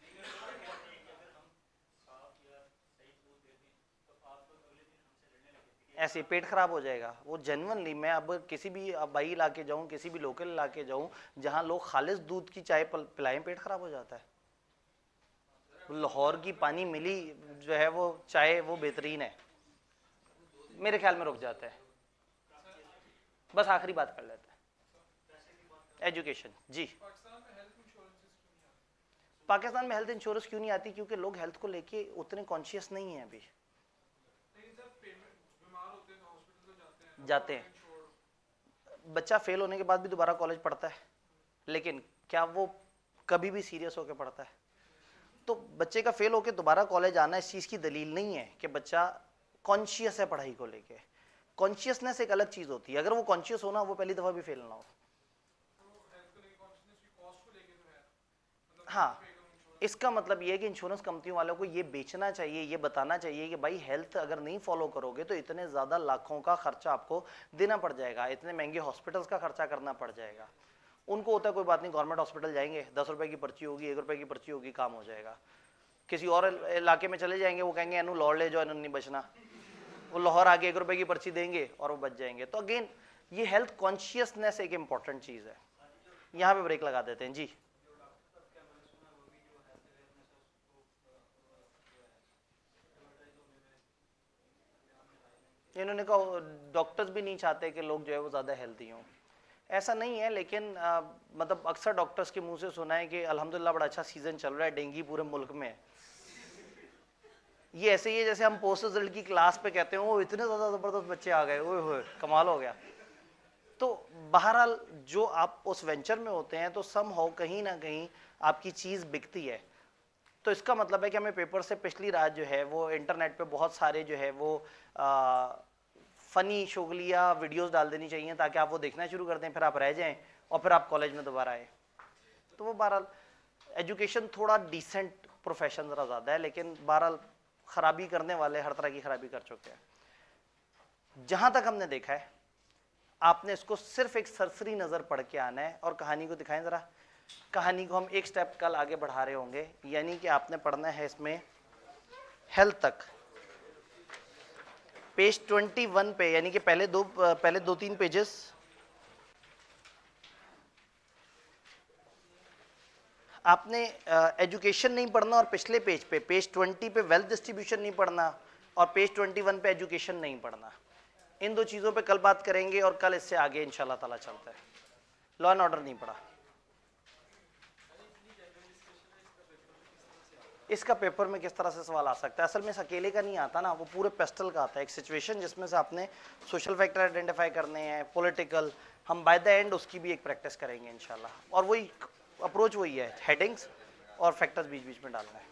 ऐसे पेट खराब हो जाएगा। वो जेन्युइनली, मैं अब किसी भी बाई इलाके जाऊं, किसी भी लोकल इलाके जाऊं जहां लोग खालिस दूध की चाय पिलाएं, पेट खराब हो जाता है। लाहौर की पानी मिली जो है वो चाय वो बेहतरीन है, मेरे ख्याल में रुक जाता है। बस आखिरी बात कर लेते हैं, एजुकेशन जी। पाकिस्तान में हेल्थ इंश्योरेंस क्यों नहीं आती? क्योंकि लोग हेल्थ को लेके उतने कॉन्शियस नहीं है अभी। जाते हैं, बच्चा फेल होने के बाद भी दोबारा कॉलेज पढ़ता है, लेकिन क्या वो कभी भी सीरियस होकर पढ़ता है? तो बच्चे का फेल होकर दोबारा कॉलेज आना इस चीज़ की दलील नहीं है कि बच्चा कॉन्शियस है पढ़ाई को लेके। कॉन्शियसनेस एक अलग चीज़ होती है, अगर वो कॉन्शियस होना वो पहली दफ़ा भी फेल ना हो। हाँ, इसका मतलब ये है कि इंश्योरेंस कंपनियों वालों को ये बेचना चाहिए, ये बताना चाहिए कि भाई हेल्थ अगर नहीं फॉलो करोगे तो इतने ज़्यादा लाखों का खर्चा आपको देना पड़ जाएगा, इतने महंगे हॉस्पिटल्स का खर्चा करना पड़ जाएगा। उनको होता है कोई बात नहीं, गवर्नमेंट हॉस्पिटल जाएंगे, 10 रुपए की पर्ची होगी, 1 रुपए की पर्ची होगी, काम हो जाएगा। किसी और इलाके में चले जाएंगे, वो कहेंगे एनू लाहौर ले जाओ, एनू नहीं बचना, वो लाहौर आगे 1 रुपए की पर्ची देंगे और वो बच जाएंगे। तो अगेन ये हेल्थ कॉन्शियसनेस एक इंपॉर्टेंट चीज़ है। यहाँ पे ब्रेक लगा देते हैं जी। इन्होंने कहा डॉक्टर्स भी नहीं चाहते कि लोग जो है वो ज़्यादा हेल्दी हों, ऐसा नहीं है, लेकिन मतलब अक्सर डॉक्टर्स के मुंह से सुना है कि अल्हम्दुलिल्लाह बड़ा अच्छा सीजन चल रहा है, डेंगू पूरे मुल्क में है। ये ऐसे ही है जैसे हम पोस्ट रिजल्ट की क्लास पे कहते हैं वो इतने ज़्यादा ज़बरदस्त बच्चे आ गए, ओए होए कमाल हो गया। तो बहरहाल जो आप उस वेंचर में होते हैं तो सम हो कहीं ना कहीं आपकी चीज़ बिकती है। तो इसका मतलब है कि हमें पेपर से पिछली रात जो है वो इंटरनेट पे बहुत सारे जो है वो फनी शुगलिया वीडियोस डाल देनी चाहिए ताकि आप वो देखना शुरू कर दें, फिर आप रह जाएं और फिर आप कॉलेज में दोबारा आए। तो वो बहरहाल एजुकेशन थोड़ा डिसेंट प्रोफेशन ज़रा ज़्यादा है, लेकिन बहरहाल खराबी करने वाले हर तरह की खराबी कर चुके हैं। जहां तक हमने देखा है, आपने इसको सिर्फ एक सरसरी नजर पढ़ के आना है और कहानी को दिखाएं जरा। कहानी को हम एक स्टेप कल आगे बढ़ा रहे होंगे, यानी कि आपने पढ़ना है इसमें हेल्थ तक, पेज 21 पे, यानी कि पहले दो तीन पेजेस आपने एजुकेशन नहीं पढ़ना और पिछले पेज पे पेज 20 पे वेल्थ डिस्ट्रीब्यूशन नहीं पढ़ना और पेज 21 पे एजुकेशन नहीं पढ़ना। इन दो चीज़ों पे कल बात करेंगे और कल इससे आगे इंशाल्लाह ताला चलता है। लॉ एंड ऑर्डर नहीं पढ़ा। इसका पेपर में किस तरह से सवाल आ सकता है? असल में इस अकेले का नहीं आता ना, वो पूरे पेस्टल का आता है। एक सिचुएशन जिसमें से आपने सोशल फैक्टर आइडेंटिफाई करने हैं, पॉलिटिकल, हम बाय द एंड उसकी भी एक प्रैक्टिस करेंगे इंशाल्लाह। और वही अप्रोच वही है, हेडिंग्स और फैक्टर्स बीच बीच में डालना है।